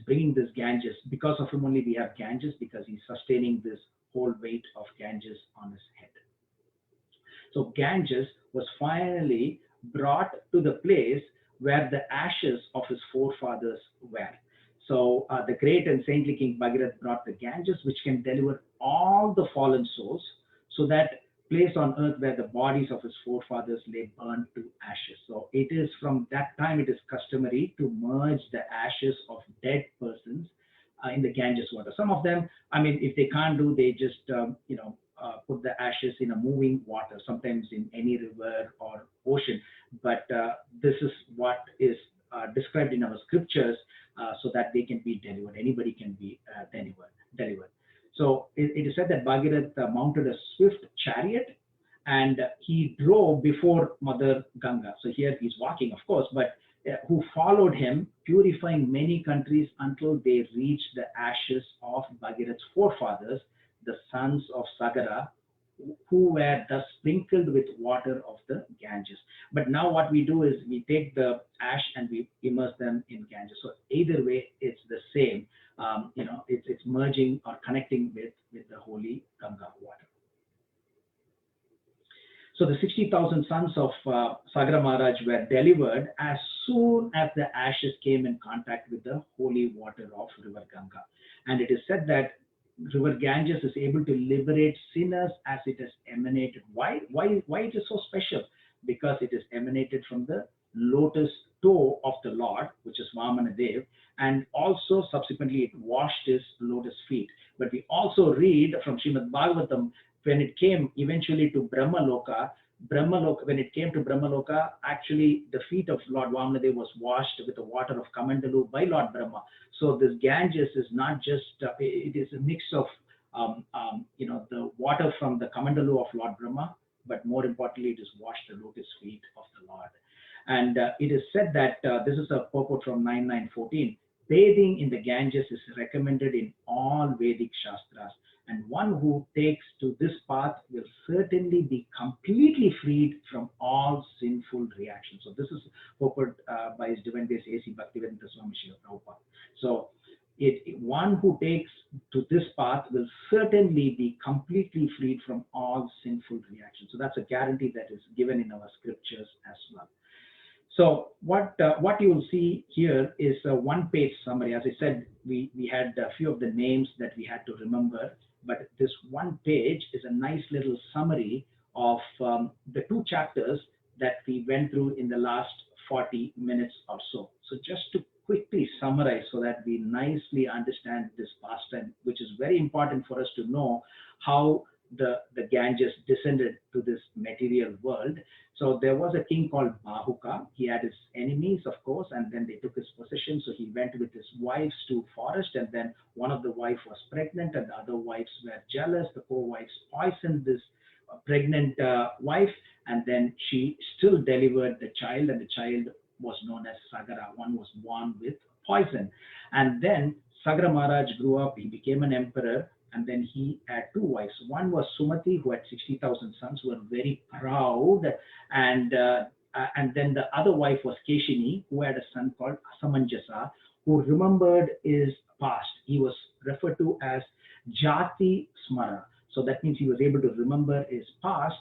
Speaker 2: bringing this Ganges. Because of him only we have Ganges, because he's sustaining this whole weight of Ganges on his head. So Ganges was finally brought to the place where the ashes of his forefathers were. So the great and saintly King Bhagirath brought the Ganges, which can deliver all the fallen souls, so that place on earth where the bodies of his forefathers lay burned to ashes. So it is from that time it is customary to merge the ashes of dead persons in the Ganges water. Some of them, I mean, if they can't do, they just put the ashes in a moving water, sometimes in any river or ocean. But this is what is described in our scriptures, so that they can be delivered. Anybody can be delivered. So it is said that Bhagirath mounted a swift chariot and he drove before Mother Ganga. So here he's walking, of course, but who followed him, purifying many countries until they reached the ashes of Bhagirath's forefathers, the sons of Sagara, who were thus sprinkled with water of the Ganges. But now what we do is we take the ash and we immerse them in Ganges. So either way, it's the same. It's merging or connecting with the holy Ganga water. So the 60,000 sons of Sagara Maharaj were delivered as soon as the ashes came in contact with the holy water of River Ganga. And it is said that River Ganges is able to liberate sinners as it has emanated. Why it is so special? Because it is emanated from the lotus toe of the Lord, which is Vamana Dev, and also subsequently it washed his lotus feet. But we also read from Srimad Bhagavatam, when it came eventually to Brahmaloka, when it came to Brahmaloka, actually the feet of Lord Vamanadev was washed with the water of Kamandalu by Lord Brahma. So this Ganges is not just, it is a mix of, the water from the Kamandalu of Lord Brahma, but more importantly, it is washed the lotus feet of the Lord. And it is said that, this is a purport from 9914, bathing in the Ganges is recommended in all Vedic Shastras. And one who takes to this path will certainly be completely freed from all sinful reactions. So this is purport by His Divine Grace A.C. Bhaktivedanta Swami Srila Prabhupada. So one who takes to this path will certainly be completely freed from all sinful reactions. So that's a guarantee that is given in our scriptures as well. So what you will see here is a one-page summary. As I said, we had a few of the names that we had to remember, but this one page is a nice little summary of the two chapters that we went through in the last 40 minutes or so. So just to quickly summarize so that we nicely understand this pastime, which is very important for us to know how the Ganges descended to this material world. So there was a king called Bahuka. He had his enemies, of course, and then they took his possession. So he went with his wives to forest, and then one of the wives was pregnant, and the other wives were jealous. The poor wives poisoned this pregnant wife, and then she still delivered the child, and the child was known as Sagara. One was born with poison. And then Sagara Maharaj grew up. He became an emperor. And then he had two wives. One was Sumati, who had 60,000 sons, who were very proud. And then the other wife was Keshini, who had a son called Asamanjasa, who remembered his past. He was referred to as Jati Smara. So that means he was able to remember his past.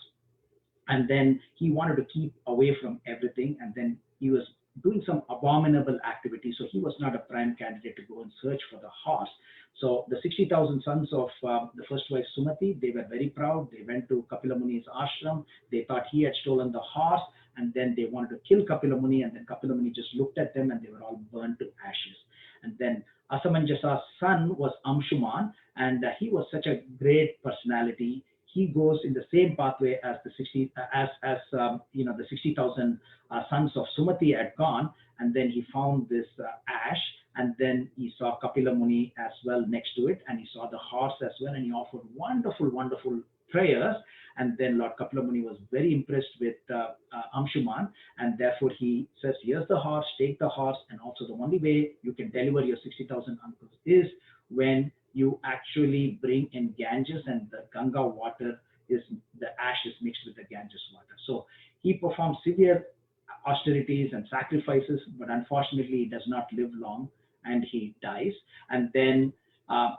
Speaker 2: And then he wanted to keep away from everything. And then he was doing some abominable activity. So he was not a prime candidate to go and search for the horse. So the 60,000 sons of the first wife Sumati, they were very proud. They went to Kapila Muni's ashram. They thought he had stolen the horse, and then they wanted to kill Kapila Muni, and then Kapila Muni just looked at them and they were all burned to ashes. And then Asamanjasa's son was Amshuman, and he was such a great personality. he goes in the same pathway as the 60 the 60,000 sons of Sumati had gone, and then he found this ash, and then he saw Kapila Muni as well next to it, and he saw the horse as well, and he offered wonderful prayers. And then Lord Kapila Muni was very impressed with Amshuman, and therefore he says, here's the horse, take the horse, and also the only way you can deliver your 60,000 uncles is when you actually bring in Ganges, and the Ganga water is, the ash is mixed with the Ganges water. So he performs severe austerities and sacrifices, but unfortunately he does not live long and he dies. And then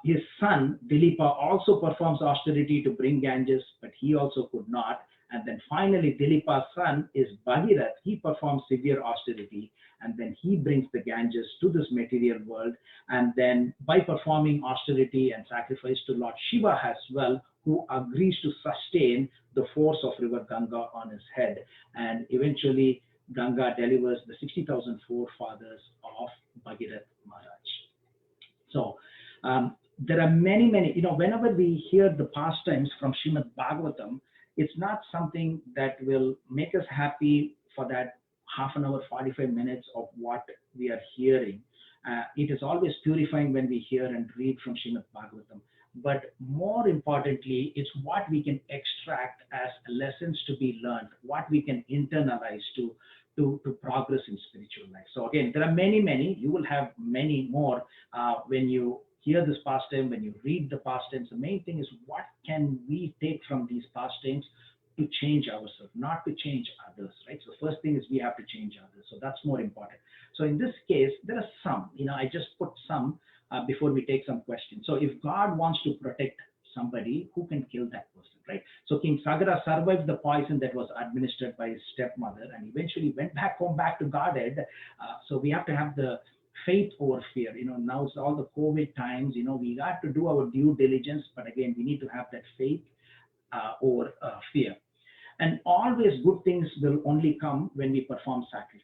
Speaker 2: his son Dilipa also performs austerity to bring Ganges, but he also could not. And then finally Dilipa's son is Bhagirath. He performs severe austerity, and then he brings the Ganges to this material world. And then by performing austerity and sacrifice to Lord Shiva as well, who agrees to sustain the force of River Ganga on his head. And eventually Ganga delivers the 60,000 forefathers of Bhagirath Maharaj. So there are many, whenever we hear the pastimes from Srimad Bhagavatam, it's not something that will make us happy for that half an hour, 45 minutes of what we are hearing. It is always purifying when we hear and read from Srimad Bhagavatam. But more importantly, it's what we can extract as lessons to be learned, what we can internalize to progress in spiritual life. So again, there are many. You will have many more when you hear this pastime, when you read the pastimes. The main thing is, what can we take from these pastimes to change ourselves, not to change others, right? So first thing is we have to change others. So that's more important. So in this case, there are some, I just put some before we take some questions. So if God wants to protect somebody, who can kill that person, right? So King Sagara survived the poison that was administered by his stepmother, and eventually went back home, back to Godhead. So we have to have the faith over fear. Now it's all the COVID times, we got to do our due diligence, but again, we need to have that faith over fear. And always good things will only come when we perform sacrifice.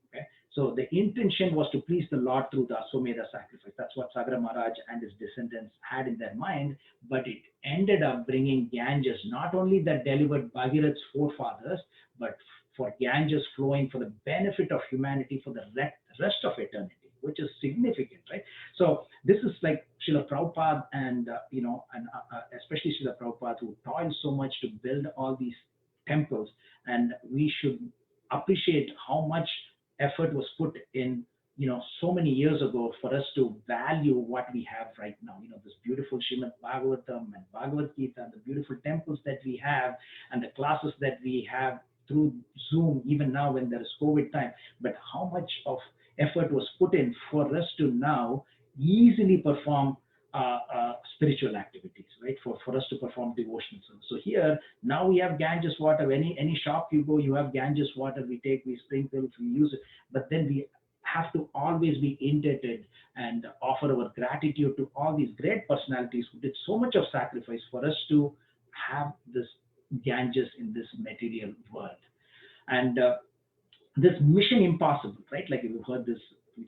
Speaker 2: Okay? So the intention was to please the Lord through the Aswamedha sacrifice. That's what Sagara Maharaj and his descendants had in their mind, but it ended up bringing Ganges, not only that delivered Bhagirath's forefathers, but for Ganges flowing for the benefit of humanity for the rest of eternity, which is significant, right? So this is like Srila Prabhupada and especially Srila Prabhupada, who toiled so much to build all these temples, and we should appreciate how much effort was put in, so many years ago for us to value what we have right now. This beautiful Srimad Bhagavatam and Bhagavad Gita, and the beautiful temples that we have, and the classes that we have through Zoom, even now when there is COVID time. But how much of effort was put in for us to now easily perform spiritual activities, right? For us to perform devotional service. So here, now we have Ganges water. Any shop you go, you have Ganges water. We take, we sprinkle, we use it. But then we have to always be indebted and offer our gratitude to all these great personalities who did so much of sacrifice for us to have this Ganges in this material world. And this Mission Impossible, right? Like you've heard this,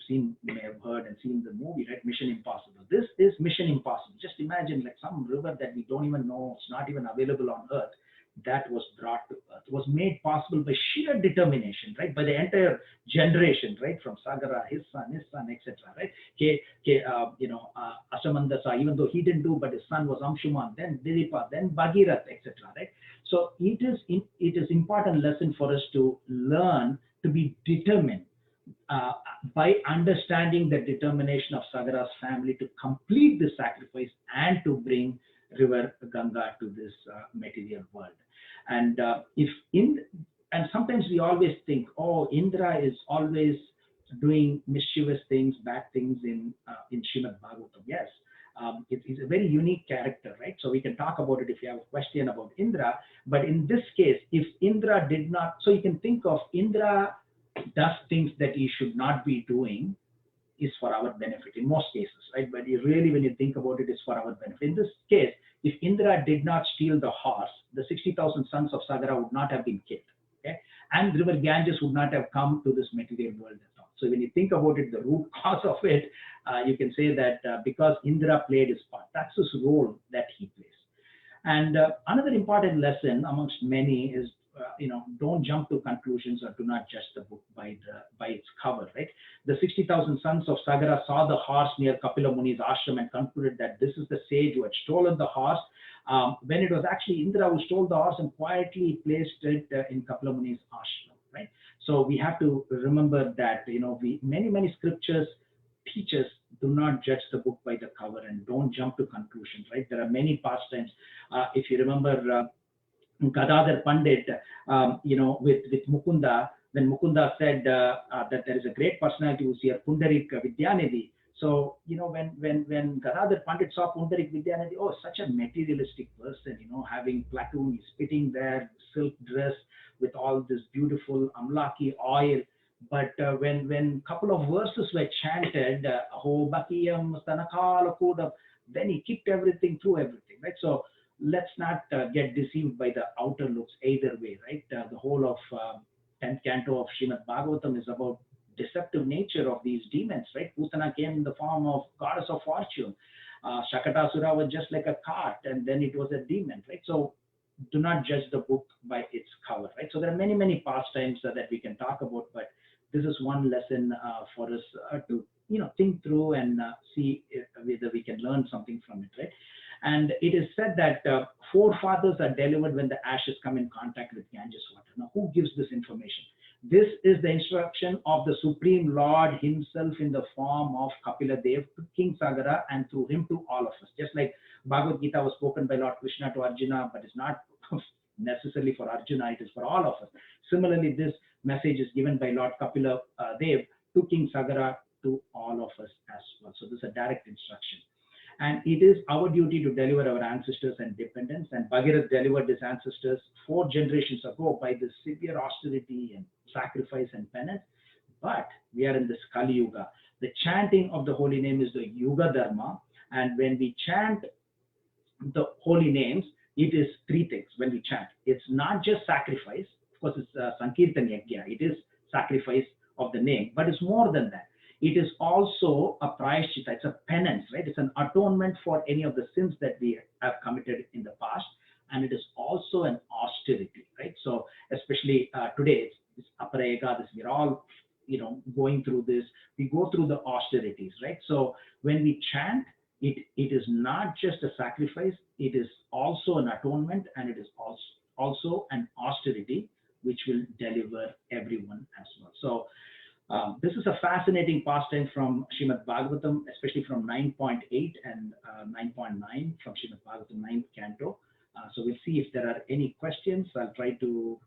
Speaker 2: you may have heard and seen the movie, right? Mission Impossible. This is Mission Impossible. Just imagine like some river that we don't even know, it's not even available on Earth, that was brought to Earth, was made possible by sheer determination, right? By the entire generation, right? From Sagara, his son, etc., right? Asamandasa, even though he didn't do, but his son was Amshuman, then Dilipa, then Bhagirath, etc., right? So it is important lesson for us to learn to be determined by understanding the determination of Sagara's family to complete the sacrifice and to bring River Ganga to this material world. And and sometimes we always think, oh, Indra is always doing mischievous things, bad things in Srimad Bhagavatam. Yes, it's a very unique character, right? So we can talk about it if you have a question about Indra. But in this case, if Indra did not, so you can think of Indra does things that he should not be doing is for our benefit in most cases, right? But when you think about it, it's for our benefit. In this case, if Indra did not steal the horse, the 60,000 sons of Sagara would not have been killed, okay? And River Ganges would not have come to this material world at all. So when you think about it, the root cause of it, you can say that because Indra played his part, that's his role that he plays. And another important lesson amongst many is, don't jump to conclusions or do not judge the book by its cover, right? The 60,000 sons of Sagara saw the horse near Kapila Muni's ashram and concluded that this is the sage who had stolen the horse, when it was actually Indra who stole the horse and quietly placed it in Kapila Muni's ashram, right? So we have to remember that, many scriptures teach us, do not judge the book by the cover and don't jump to conclusions, right? There are many pastimes. If you remember, Gadadhar Pandit, with Mukunda, when Mukunda said that there is a great personality who's here, Pundarik Vidyanidhi. So, when Gadadhar Pandit saw Pundarik Vidyanidhi, oh, such a materialistic person, having platoon, he's spitting there, silk dress with all this beautiful amlaki oil. But when couple of verses were chanted, Ho Bakiyam Stanakala Kodam, then he kicked everything through everything, right? So let's not get deceived by the outer looks either way, right? The whole of 10th canto of Srimad Bhagavatam is about deceptive nature of these demons, right? Putana came in the form of goddess of fortune. Shakatasura was just like a cart, and then it was a demon, right? So do not judge the book by its cover, right? So there are many pastimes that we can talk about, but this is one lesson for us to think through and see whether we can learn something from it, right? And it is said that forefathers are delivered when the ashes come in contact with Ganges water. Now, who gives this information? This is the instruction of the Supreme Lord himself in the form of Kapila Dev to King Sagara and through him to all of us. Just like Bhagavad Gita was spoken by Lord Krishna to Arjuna, but it's not necessarily for Arjuna, it is for all of us. Similarly, this message is given by Lord Kapila Dev to King Sagara to all of us as well. So this is a direct instruction. And it is our duty to deliver our ancestors and dependents. And Bhagirath delivered his ancestors 4 generations ago by this severe austerity and sacrifice and penance. But we are in this Kali Yuga. The chanting of the holy name is the Yuga Dharma. And when we chant the holy names, it is 3 things when we chant. It's not just sacrifice. Of course, it's Sankirtan Yajna. It is sacrifice of the name. But it's more than that. It is also a prayashchita, it's a penance, right? It's an atonement for any of the sins that we have committed in the past. And it is also an austerity, right? So especially today, it's Aparayaka, this, we're all, going through this. We go through the austerities, right? So when we chant, it is not just a sacrifice, it is also an atonement, and it is also an austerity, which will deliver everyone as well. So this is a fascinating pastime from Srimad Bhagavatam, especially from 9.8 and 9.9 from Srimad Bhagavatam 9th canto. So we'll see if there are any questions. I'll try to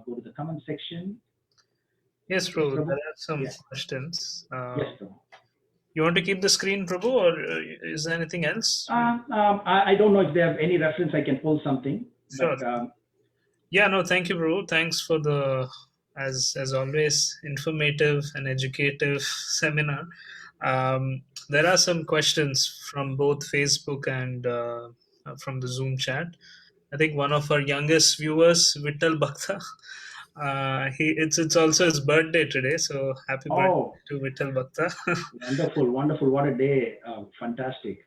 Speaker 2: go to the comment section.
Speaker 1: Yes, Prabhu,
Speaker 2: Prabhu?
Speaker 1: there are some
Speaker 2: Yes.
Speaker 1: questions.
Speaker 2: Yes, Prabhu.
Speaker 1: You want to keep the screen, Prabhu, or is there anything else?
Speaker 2: I don't know if they have any reference. I can pull something.
Speaker 1: Sure.
Speaker 2: But
Speaker 1: Yeah, no, thank you, Prabhu. Thanks for the, as always, informative and educative seminar. There are some questions from both Facebook and from the Zoom chat. I think one of our youngest viewers, Vittal Bhakta, it's also his birthday today, so happy birthday
Speaker 2: oh,
Speaker 1: to Vittal Bhakta.
Speaker 2: wonderful! What a day! Fantastic.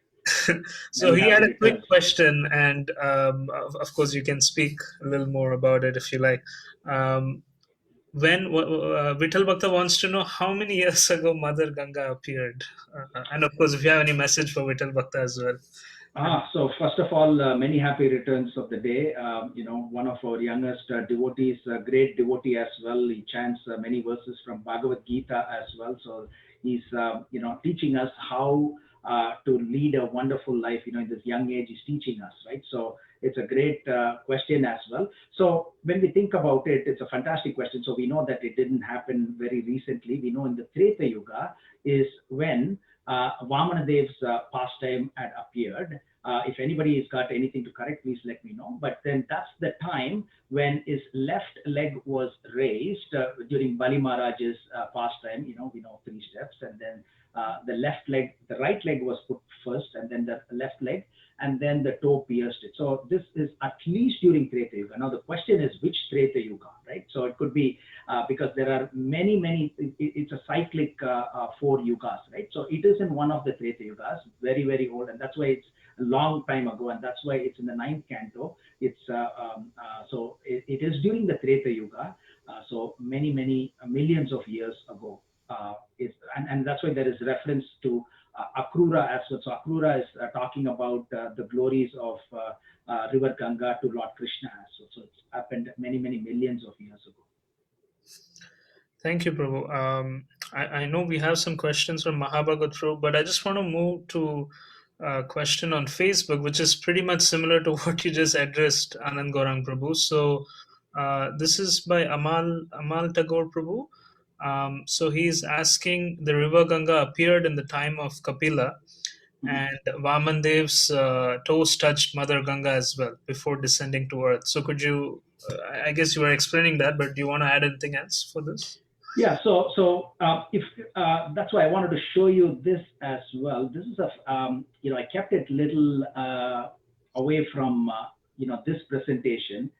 Speaker 1: So
Speaker 2: Many
Speaker 1: he had
Speaker 2: happy
Speaker 1: a quick
Speaker 2: returns.
Speaker 1: question, and of course you can speak a little more about it if you like. Um, when Vittal Bhakta wants to know how many years ago Mother Ganga appeared, and of course if you have any message for Vittal Bhakta as well.
Speaker 2: So first of all, many happy returns of the day. One of our youngest devotees, a great devotee as well. He chants many verses from Bhagavad Gita as well. So he's, teaching us how to lead a wonderful life. In this young age, he's teaching us, right? So it's a great question as well. So when we think about it, it's a fantastic question. So we know that it didn't happen very recently. We know in the Treta Yuga is when Vamana Dev's pastime had appeared. If anybody has got anything to correct, please let me know. But then that's the time when his left leg was raised during Bali Maharaj's pastime. We know 3 steps, and then the right leg was put first, and then the left leg, and then the toe pierced it. So this is at least during Treta Yuga. Now the question is which Treta Yuga, right? So it could be because there are many. It's a cyclic 4 yugas, right? So it is in one of the Treta Yugas, very old, and that's why it's a long time ago, and that's why it's in the ninth canto. It is during the Treta Yuga, so many millions of years ago. And that's why there is reference to Akrura as well. So Akrura is talking about the glories of River Ganga to Lord Krishna as well. So it's happened many millions of years ago.
Speaker 1: Thank you, Prabhu. I know we have some questions from Mahabhagat Prabhu, but I just want to move to a question on Facebook, which is pretty much similar to what you just addressed, Anand Gaurang Prabhu. So this is by Amal Tagore Prabhu. So he's asking, the river Ganga appeared in the time of Kapila, and Vaman Dev's toes touched Mother Ganga as well before descending to earth. So could you, I guess you were explaining that, but do you want to add anything else for this?
Speaker 2: Yeah, if that's why I wanted to show you this as well. This is I kept it little away from this presentation.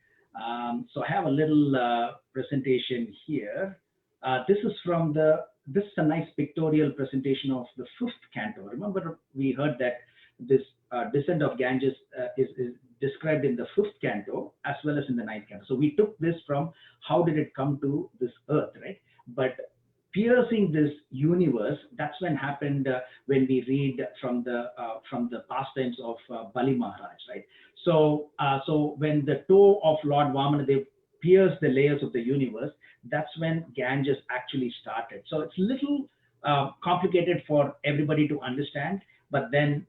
Speaker 2: So I have a little presentation here. This is a nice pictorial presentation of the fifth canto. Remember, we heard that this descent of Ganges is described in the fifth canto as well as in the ninth canto. So we took this from how did it come to this earth, right? But piercing this universe, that's when happened when we read from the pastimes of Bali Maharaj, right? So when the toe of Lord Vamanadev pierced the layers of the universe, that's when Ganges actually started. So it's a little complicated for everybody to understand, but then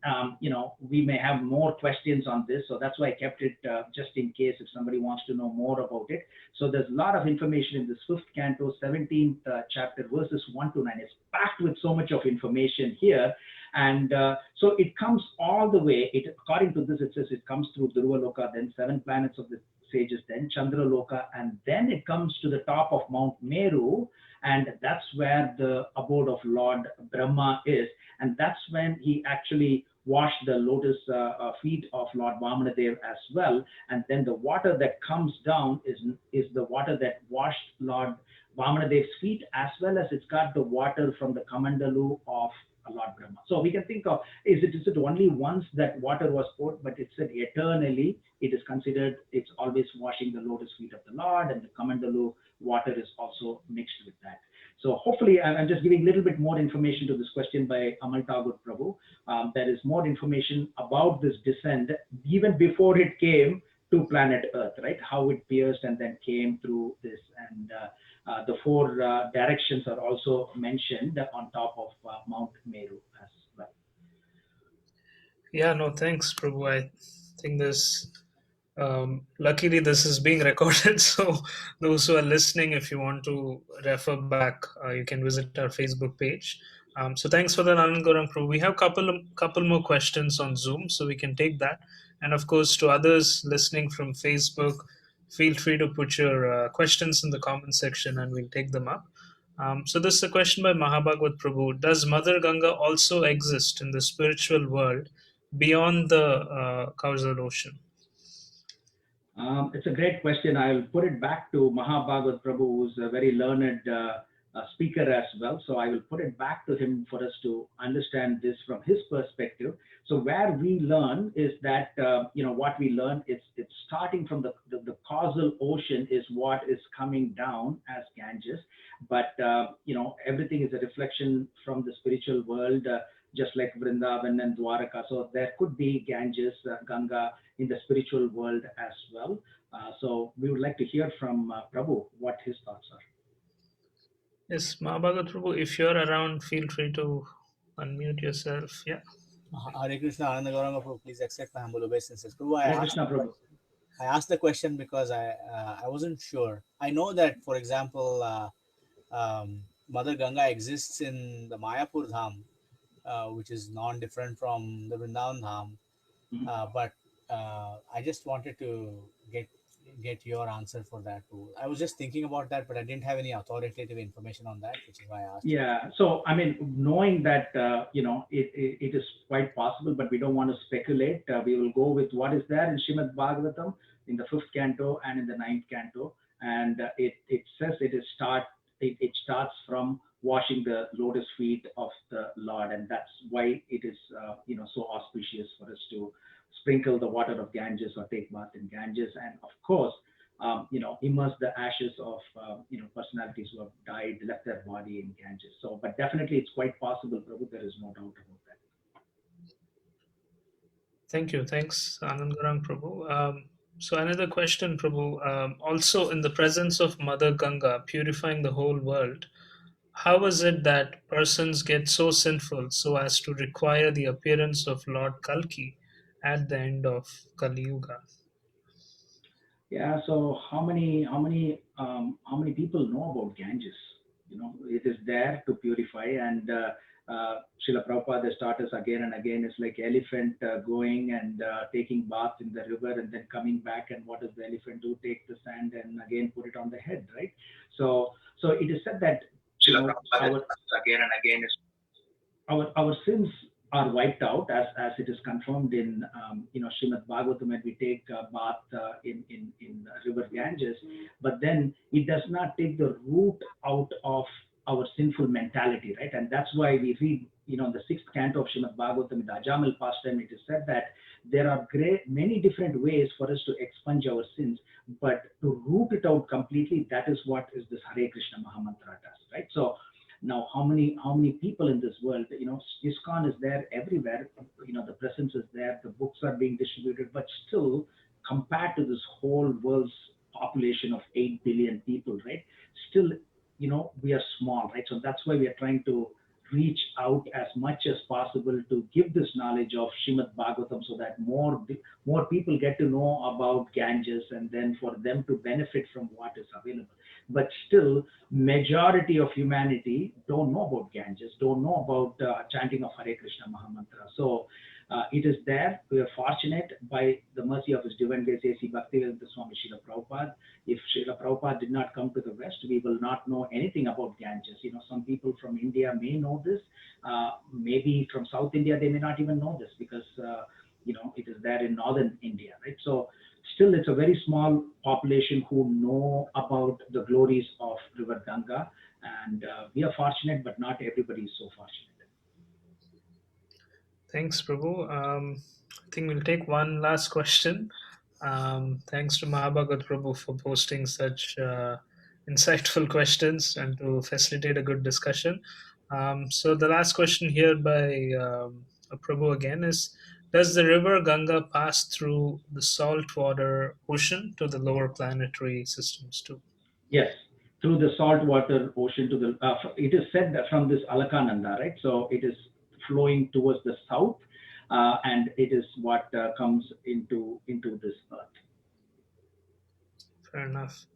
Speaker 2: we may have more questions on this, so that's why I kept it just in case if somebody wants to know more about it. So there's a lot of information in this fifth canto, 17th chapter, verses 1 to 9. It's packed with so much of information here, and so it comes all the way. According to this, it says it comes through Dhruva then 7 planets of the sages, then Chandraloka, and then it comes to the top of Mount Meru, and that's where the abode of Lord Brahma is, and that's when he actually washed the lotus feet of Lord Vamanadev as well, and then the water that comes down is the water that washed Lord Vamanadev's feet, as well as it's got the water from the Kamandalu of Lord Brahma. So we can think of, is it only once that water was poured, but it said eternally, it is considered, it's always washing the lotus feet of the Lord, and the Kamandalu water is also mixed with that. So hopefully, I'm just giving a little bit more information to this question by Amal Tagore Prabhu. There is more information about this descent even before it came to planet Earth, right? How it pierced and then came through this, and the 4 directions are also mentioned on top of Mount Meru as well.
Speaker 1: Yeah, no, thanks, Prabhu. I think this, luckily, this is being recorded. So, those who are listening, if you want to refer back, you can visit our Facebook page. So, thanks for that, Anand Gaurang Prabhu. We have couple more questions on Zoom, so we can take that. And of course, to others listening from Facebook, feel free to put your questions in the comment section, and we'll take them up. So, this is a question by Mahabhagat Prabhu. Does Mother Ganga also exist in the spiritual world beyond the causal ocean?
Speaker 2: It's a great question. I'll put it back to Mahabhagat Prabhu, who's a very learned speaker as well. So I will put it back to him for us to understand this from his perspective. So where we learn is that, what we learn, it's starting from the causal ocean is what is coming down as Ganges. But, everything is a reflection from the spiritual world, just like Vrindavan and Dwaraka. So there could be Ganges, Ganga in the spiritual world as well. So we would like to hear from Prabhu what his thoughts are.
Speaker 1: Yes, Mahabhagat Prabhu, if you're around, feel free to unmute yourself. Yeah.
Speaker 3: Hare Krishna, Ananda Gauranga Prabhu, please accept my humble obeisances. Prabhu,
Speaker 2: Hare Krishna, Prabhu.
Speaker 3: I asked the question because I wasn't sure. I know that, for example, Mother Ganga exists in the Mayapur Dham, which is non-different from the Vrindavan Dham.
Speaker 2: Mhm.
Speaker 3: But I just wanted to get get your answer for that too. I was just thinking about that, but I didn't have any authoritative information on that, which is why I asked you.
Speaker 2: Yeah. So, I mean, knowing that, it is quite possible, but we don't want to speculate. We will go with what is there in Shrimad Bhagavatam in the fifth canto and in the ninth canto. And it says it starts from washing the lotus feet of the Lord. And that's why it is, so auspicious for us to sprinkle the water of Ganges or take bath in Ganges. And of course, immerse the ashes of, personalities who have died, left their body in Ganges. So, but definitely it's quite possible, Prabhu. There is no doubt about that.
Speaker 1: Thank you. Thanks, Anandarang Prabhu. So another question, Prabhu. Also, in the presence of Mother Ganga purifying the whole world, how is it that persons get so sinful so as to require the appearance of Lord Kalki at the end of Kali Yuga?
Speaker 2: Yeah. So how many people know about Ganges? It is there to purify, and Srila Prabhupada taught us again and again. It's like elephant going and taking bath in the river and then coming back. And what does the elephant do? Take the sand and again put it on the head, right? So it is said that our again and again is our sins are wiped out as it is confirmed in Srimad Bhagavatam when we take a bath in river Ganges, but then it does not take the root out of our sinful mentality, right? And that's why we read the sixth canto of Srimad Bhagavatam in the Ajamal pastime. It is said that there are many different ways for us to expunge our sins, but to root it out completely, that is what is this Hare Krishna Mahamantra does, right? So now, how many people in this world? ISKCON is there everywhere. The presence is there. The books are being distributed, but still, compared to this whole world's population of 8 billion people, right? Still, we are small, right? So that's why we are trying to reach out as much as possible to give this knowledge of Shrimad Bhagavatam so that more people get to know about Ganges and then for them to benefit from what is available. But still, majority of humanity don't know about Ganges, don't know about chanting of Hare Krishna Mahamantra. So it is there. We are fortunate by the mercy of His Divine Grace A.C. Bhaktivedanta Swami Srila Prabhupada. If Srila Prabhupada did not come to the West, we will not know anything about Ganges. Some people from India may know this. Maybe from South India, they may not even know this because, it is there in northern India, right? So still, it's a very small population who know about the glories of River Ganga. And we are fortunate, but not everybody is so fortunate.
Speaker 1: Thanks, Prabhu. I think we'll take one last question. Thanks to Mahabhagat Prabhu for posting such insightful questions and to facilitate a good discussion. So the last question here by Prabhu again is, does the river Ganga pass through the saltwater ocean to the lower planetary systems too?
Speaker 2: Yes, through the saltwater ocean to the. It is said that from this Alakananda, right? So it is flowing towards the south, and it is what comes into this earth.
Speaker 1: Fair enough.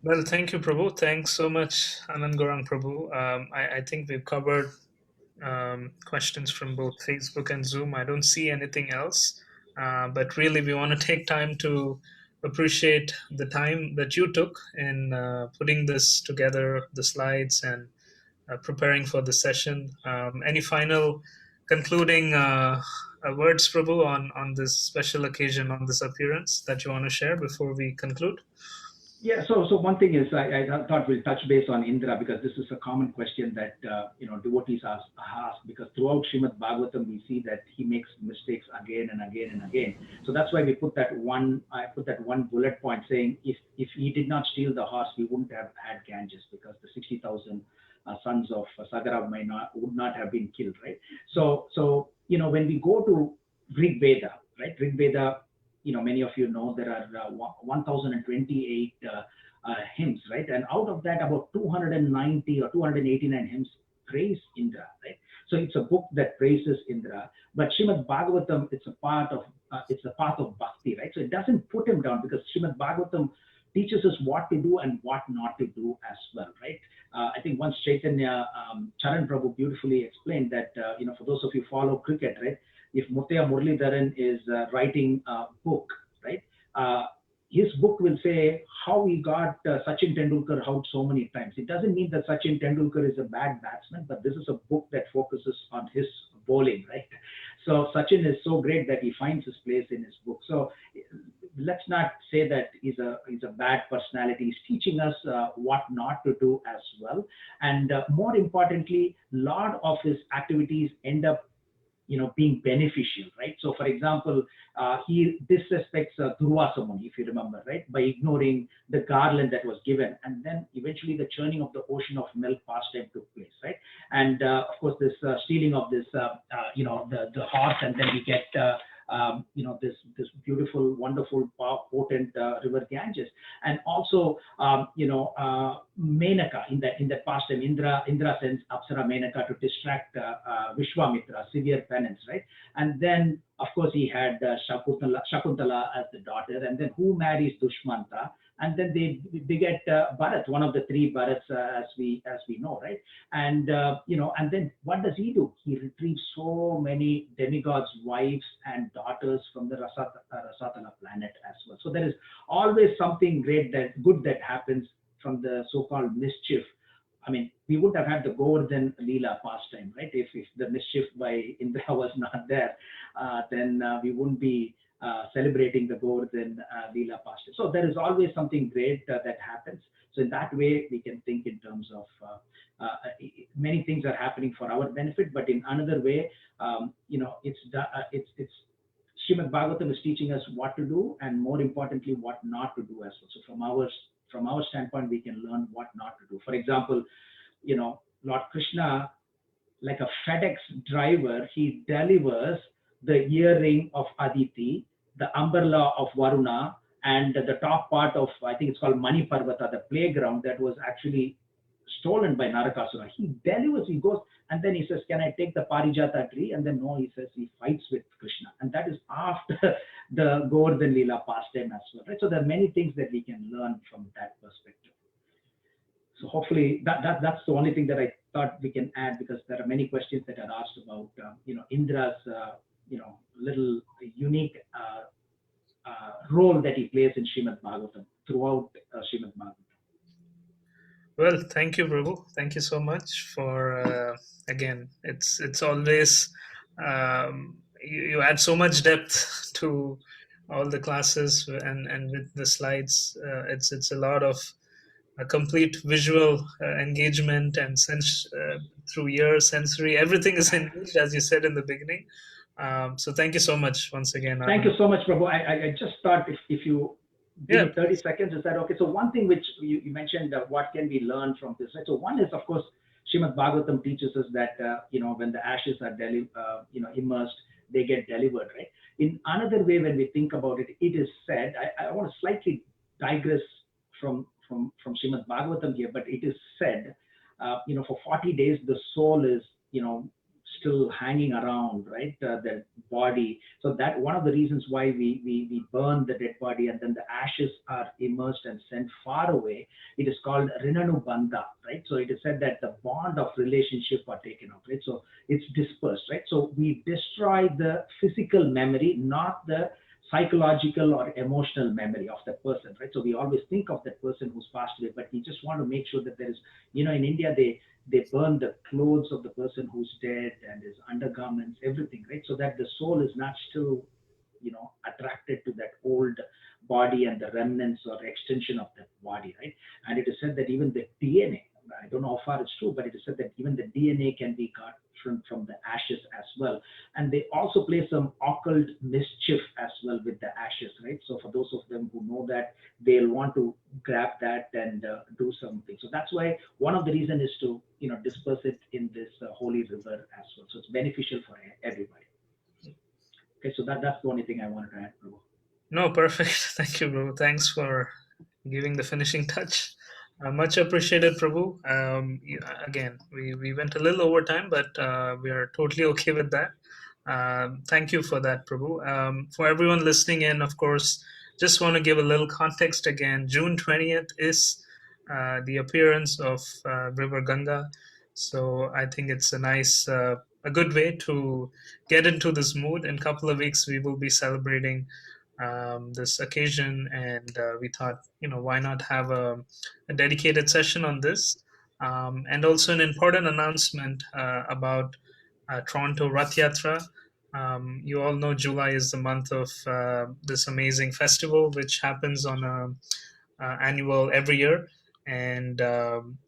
Speaker 1: Well, thank you, Prabhu. Thanks so much, Anand Gorang Prabhu. I think we've covered questions from both Facebook and Zoom. I don't see anything else, but really, we want to take time to appreciate the time that you took in putting this together, the slides, and preparing for the session. Any final concluding words, Prabhu, on this special occasion, on this appearance that you want to share before we conclude?
Speaker 2: Yeah, so one thing is I thought we'll touch base on Indra because this is a common question that devotees ask because throughout Srimad Bhagavatam we see that he makes mistakes again and again and again. So that's why we put that one. I put that one bullet point saying if he did not steal the horse, we wouldn't have had Ganges because the 60,000 sons of Sagara would not have been killed, right? So when we go to Rig Veda, right? Rig Veda, many of you know there are 1028 hymns, right? And out of that, about 290 or 289 hymns praise Indra, right? So it's a book that praises Indra. But Srimad Bhagavatam, it's a path of bhakti, right? So it doesn't put him down because Srimad Bhagavatam teaches us what to do and what not to do as well, right? I think once Chaitanya Charan Prabhu beautifully explained that, for those of you who follow cricket, right? If Muttiya Muralidharan is writing a book, right? his book will say how he got Sachin Tendulkar out so many times. It doesn't mean that Sachin Tendulkar is a bad batsman, but this is a book that focuses on his bowling, right? So Sachin is so great that he finds his place in his book. So let's not say that he's a bad personality. He's teaching us what not to do as well, and more importantly, a lot of his activities end up being beneficial, right? So for example, he disrespects Durvasamuni, if you remember, right, by ignoring the garland that was given, and then eventually the churning of the ocean of milk pastime took place, right? And of course this stealing of this the horse, and then we get this beautiful, wonderful, potent river Ganges, and also Menaka in that pastime. Indra sends Apsara Menaka to distract Vishwamitra, severe penance, right? And then of course he had Shakuntala as the daughter, and then who marries Dushmanta, and then they beget Bharat, one of the three Bharats, as we know, right? And and then what does he do? He retrieves so many demigods' wives and daughters from the Rasatala planet as well. So there is always something good that happens from the so-called mischief. I mean, we wouldn't have had the Govardhan Leela pastime, right? If the mischief by Indra was not there, then we wouldn't be celebrating the Govardhan Leela pastime. So there is always something great that happens. So in that way, we can think in terms of many things are happening for our benefit, but in another way, it's Srimad Bhagavatam is teaching us what to do, and more importantly, what not to do as well. So from our standpoint, we can learn what not to do. For example, Lord Krishna, like a FedEx driver, he delivers the earring of Aditi, the umbrella of Varuna, and the top part of, I think it's called Mani Parvata, the playground that was actually stolen by Narakasura. He delivers, he goes, and then he says, can I take the Parijata tree? And then no, he says he fights with Krishna. And that is after the Govardhan Leela pastime as well, right? So there are many things that we can learn from that perspective. So hopefully that's the only thing that I thought we can add, because there are many questions that are asked about Indra's little unique role that he plays in Srimad Bhagavatam, throughout Srimad Bhagavatam.
Speaker 1: Well, thank you, Prabhu. Thank you so much for again. It's always you add so much depth to all the classes, and with the slides, it's a lot of a complete visual engagement and sense through ear, sensory. Everything is engaged, as you said in the beginning. So thank you so much once again.
Speaker 2: Thank you so much, Prabhu. I just thought if you give me 30 seconds, is that okay? So one thing which you mentioned, what can we learn from this, right? So one is, of course, Srimad Bhagavatam teaches us that when the ashes are immersed, they get delivered, right? In another way, when we think about it, it is said, I want to slightly digress from Srimad Bhagavatam here, but it is said, for 40 days the soul is still hanging around, right? The body. So that one of the reasons why we burn the dead body, and then the ashes are immersed and sent far away. It is called Rinanu Bandha, right? So it is said that the bond of relationship are taken off, right? So it's dispersed, right? So we destroy the physical memory, not the psychological or emotional memory of that person, right? So we always think of that person who's passed away, but we just want to make sure that there is, in India, they burn the clothes of the person who's dead and his undergarments, everything, right? So that the soul is not still, attracted to that old body and the remnants or extension of that body, right? And it is said that even the DNA, I don't know how far it's true, but it is said that even the DNA can be got from the ashes as well. And they also play some occult mischief as well with the ashes, right? So for those of them who know that, they'll want to grab that and do something. So that's why one of the reasons is to disperse it in this holy river as well. So it's beneficial for everybody. Okay, so that's the only thing I wanted to add, Prabhu.
Speaker 1: No, perfect. Thank you, Prabhu. Thanks for giving the finishing touch. Much appreciated, Prabhu. Again, we went a little over time, but we are totally okay with that. Thank you for that, Prabhu. For everyone listening in, of course, just want to give a little context again. June 20th is the appearance of River Ganga. So I think it's a good way to get into this mood. In a couple of weeks, we will be celebrating this occasion, and we thought, why not have a dedicated session on this, and also an important announcement about Toronto Rath Yatra. You all know July is the month of this amazing festival, which happens on a annual every year. And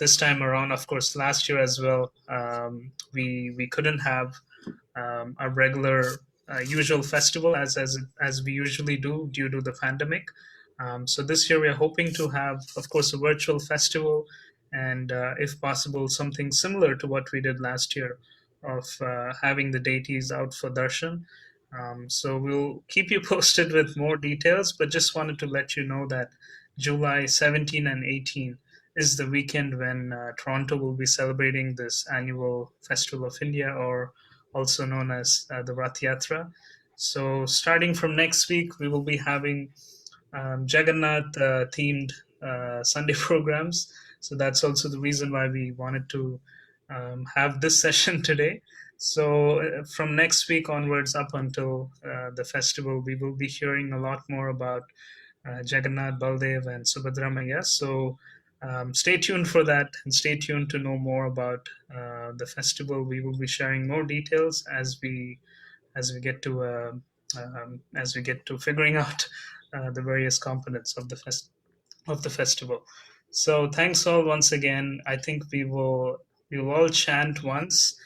Speaker 1: this time around, of course, last year as well, we couldn't have a regular usual festival as we usually do due to the pandemic. So this year we are hoping to have, of course, a virtual festival, and if possible, something similar to what we did last year, of having the deities out for darshan. So we'll keep you posted with more details, but just wanted to let you know that July 17 and 18 is the weekend when Toronto will be celebrating this annual Festival of India, or also known as the Rath Yatra. So, starting from next week, we will be having Jagannath themed Sunday programs. So, that's also the reason why we wanted to have this session today. So, from next week onwards, up until the festival, we will be hearing a lot more about Jagannath, Baldev, and Subhadra Maya. So stay tuned for that, and stay tuned to know more about the festival. We will be sharing more details as we get to as we get to figuring out the various components of the festival. So thanks all once again. I think we will all chant once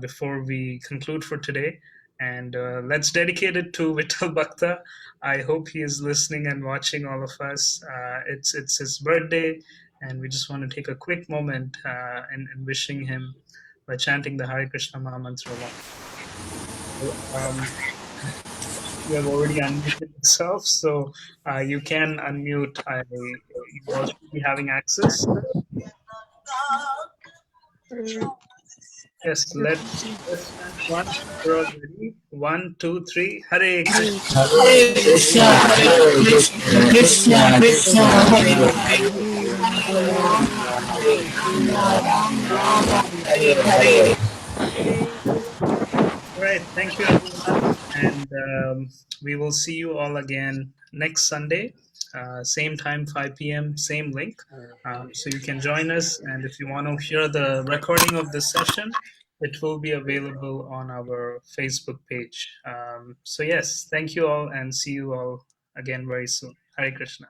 Speaker 1: before we conclude for today, and let's dedicate it to Vittal Bhakta. I hope he is listening and watching all of us. It's his birthday, and we just want to take a quick moment in wishing him by chanting the Hare Krishna Maha Mantra along. You have already unmuted yourself, so you can unmute. You all should be having access. Yes, let's chant once. We're all ready. 1, 2, 3. Hare Krishna.
Speaker 4: Hare Krishna, Hare Krishna, Krishna Krishna, Hare Hare, Hare Rama, Hare Rama, Hare Hare.
Speaker 1: All right. Thank you, everyone. And we will see you all again next Sunday, same time, 5 p.m., same link. So you can join us. And if you want to hear the recording of this session, it will be available on our Facebook page. So, yes, thank you all, and see you all again very soon. Hare Krishna.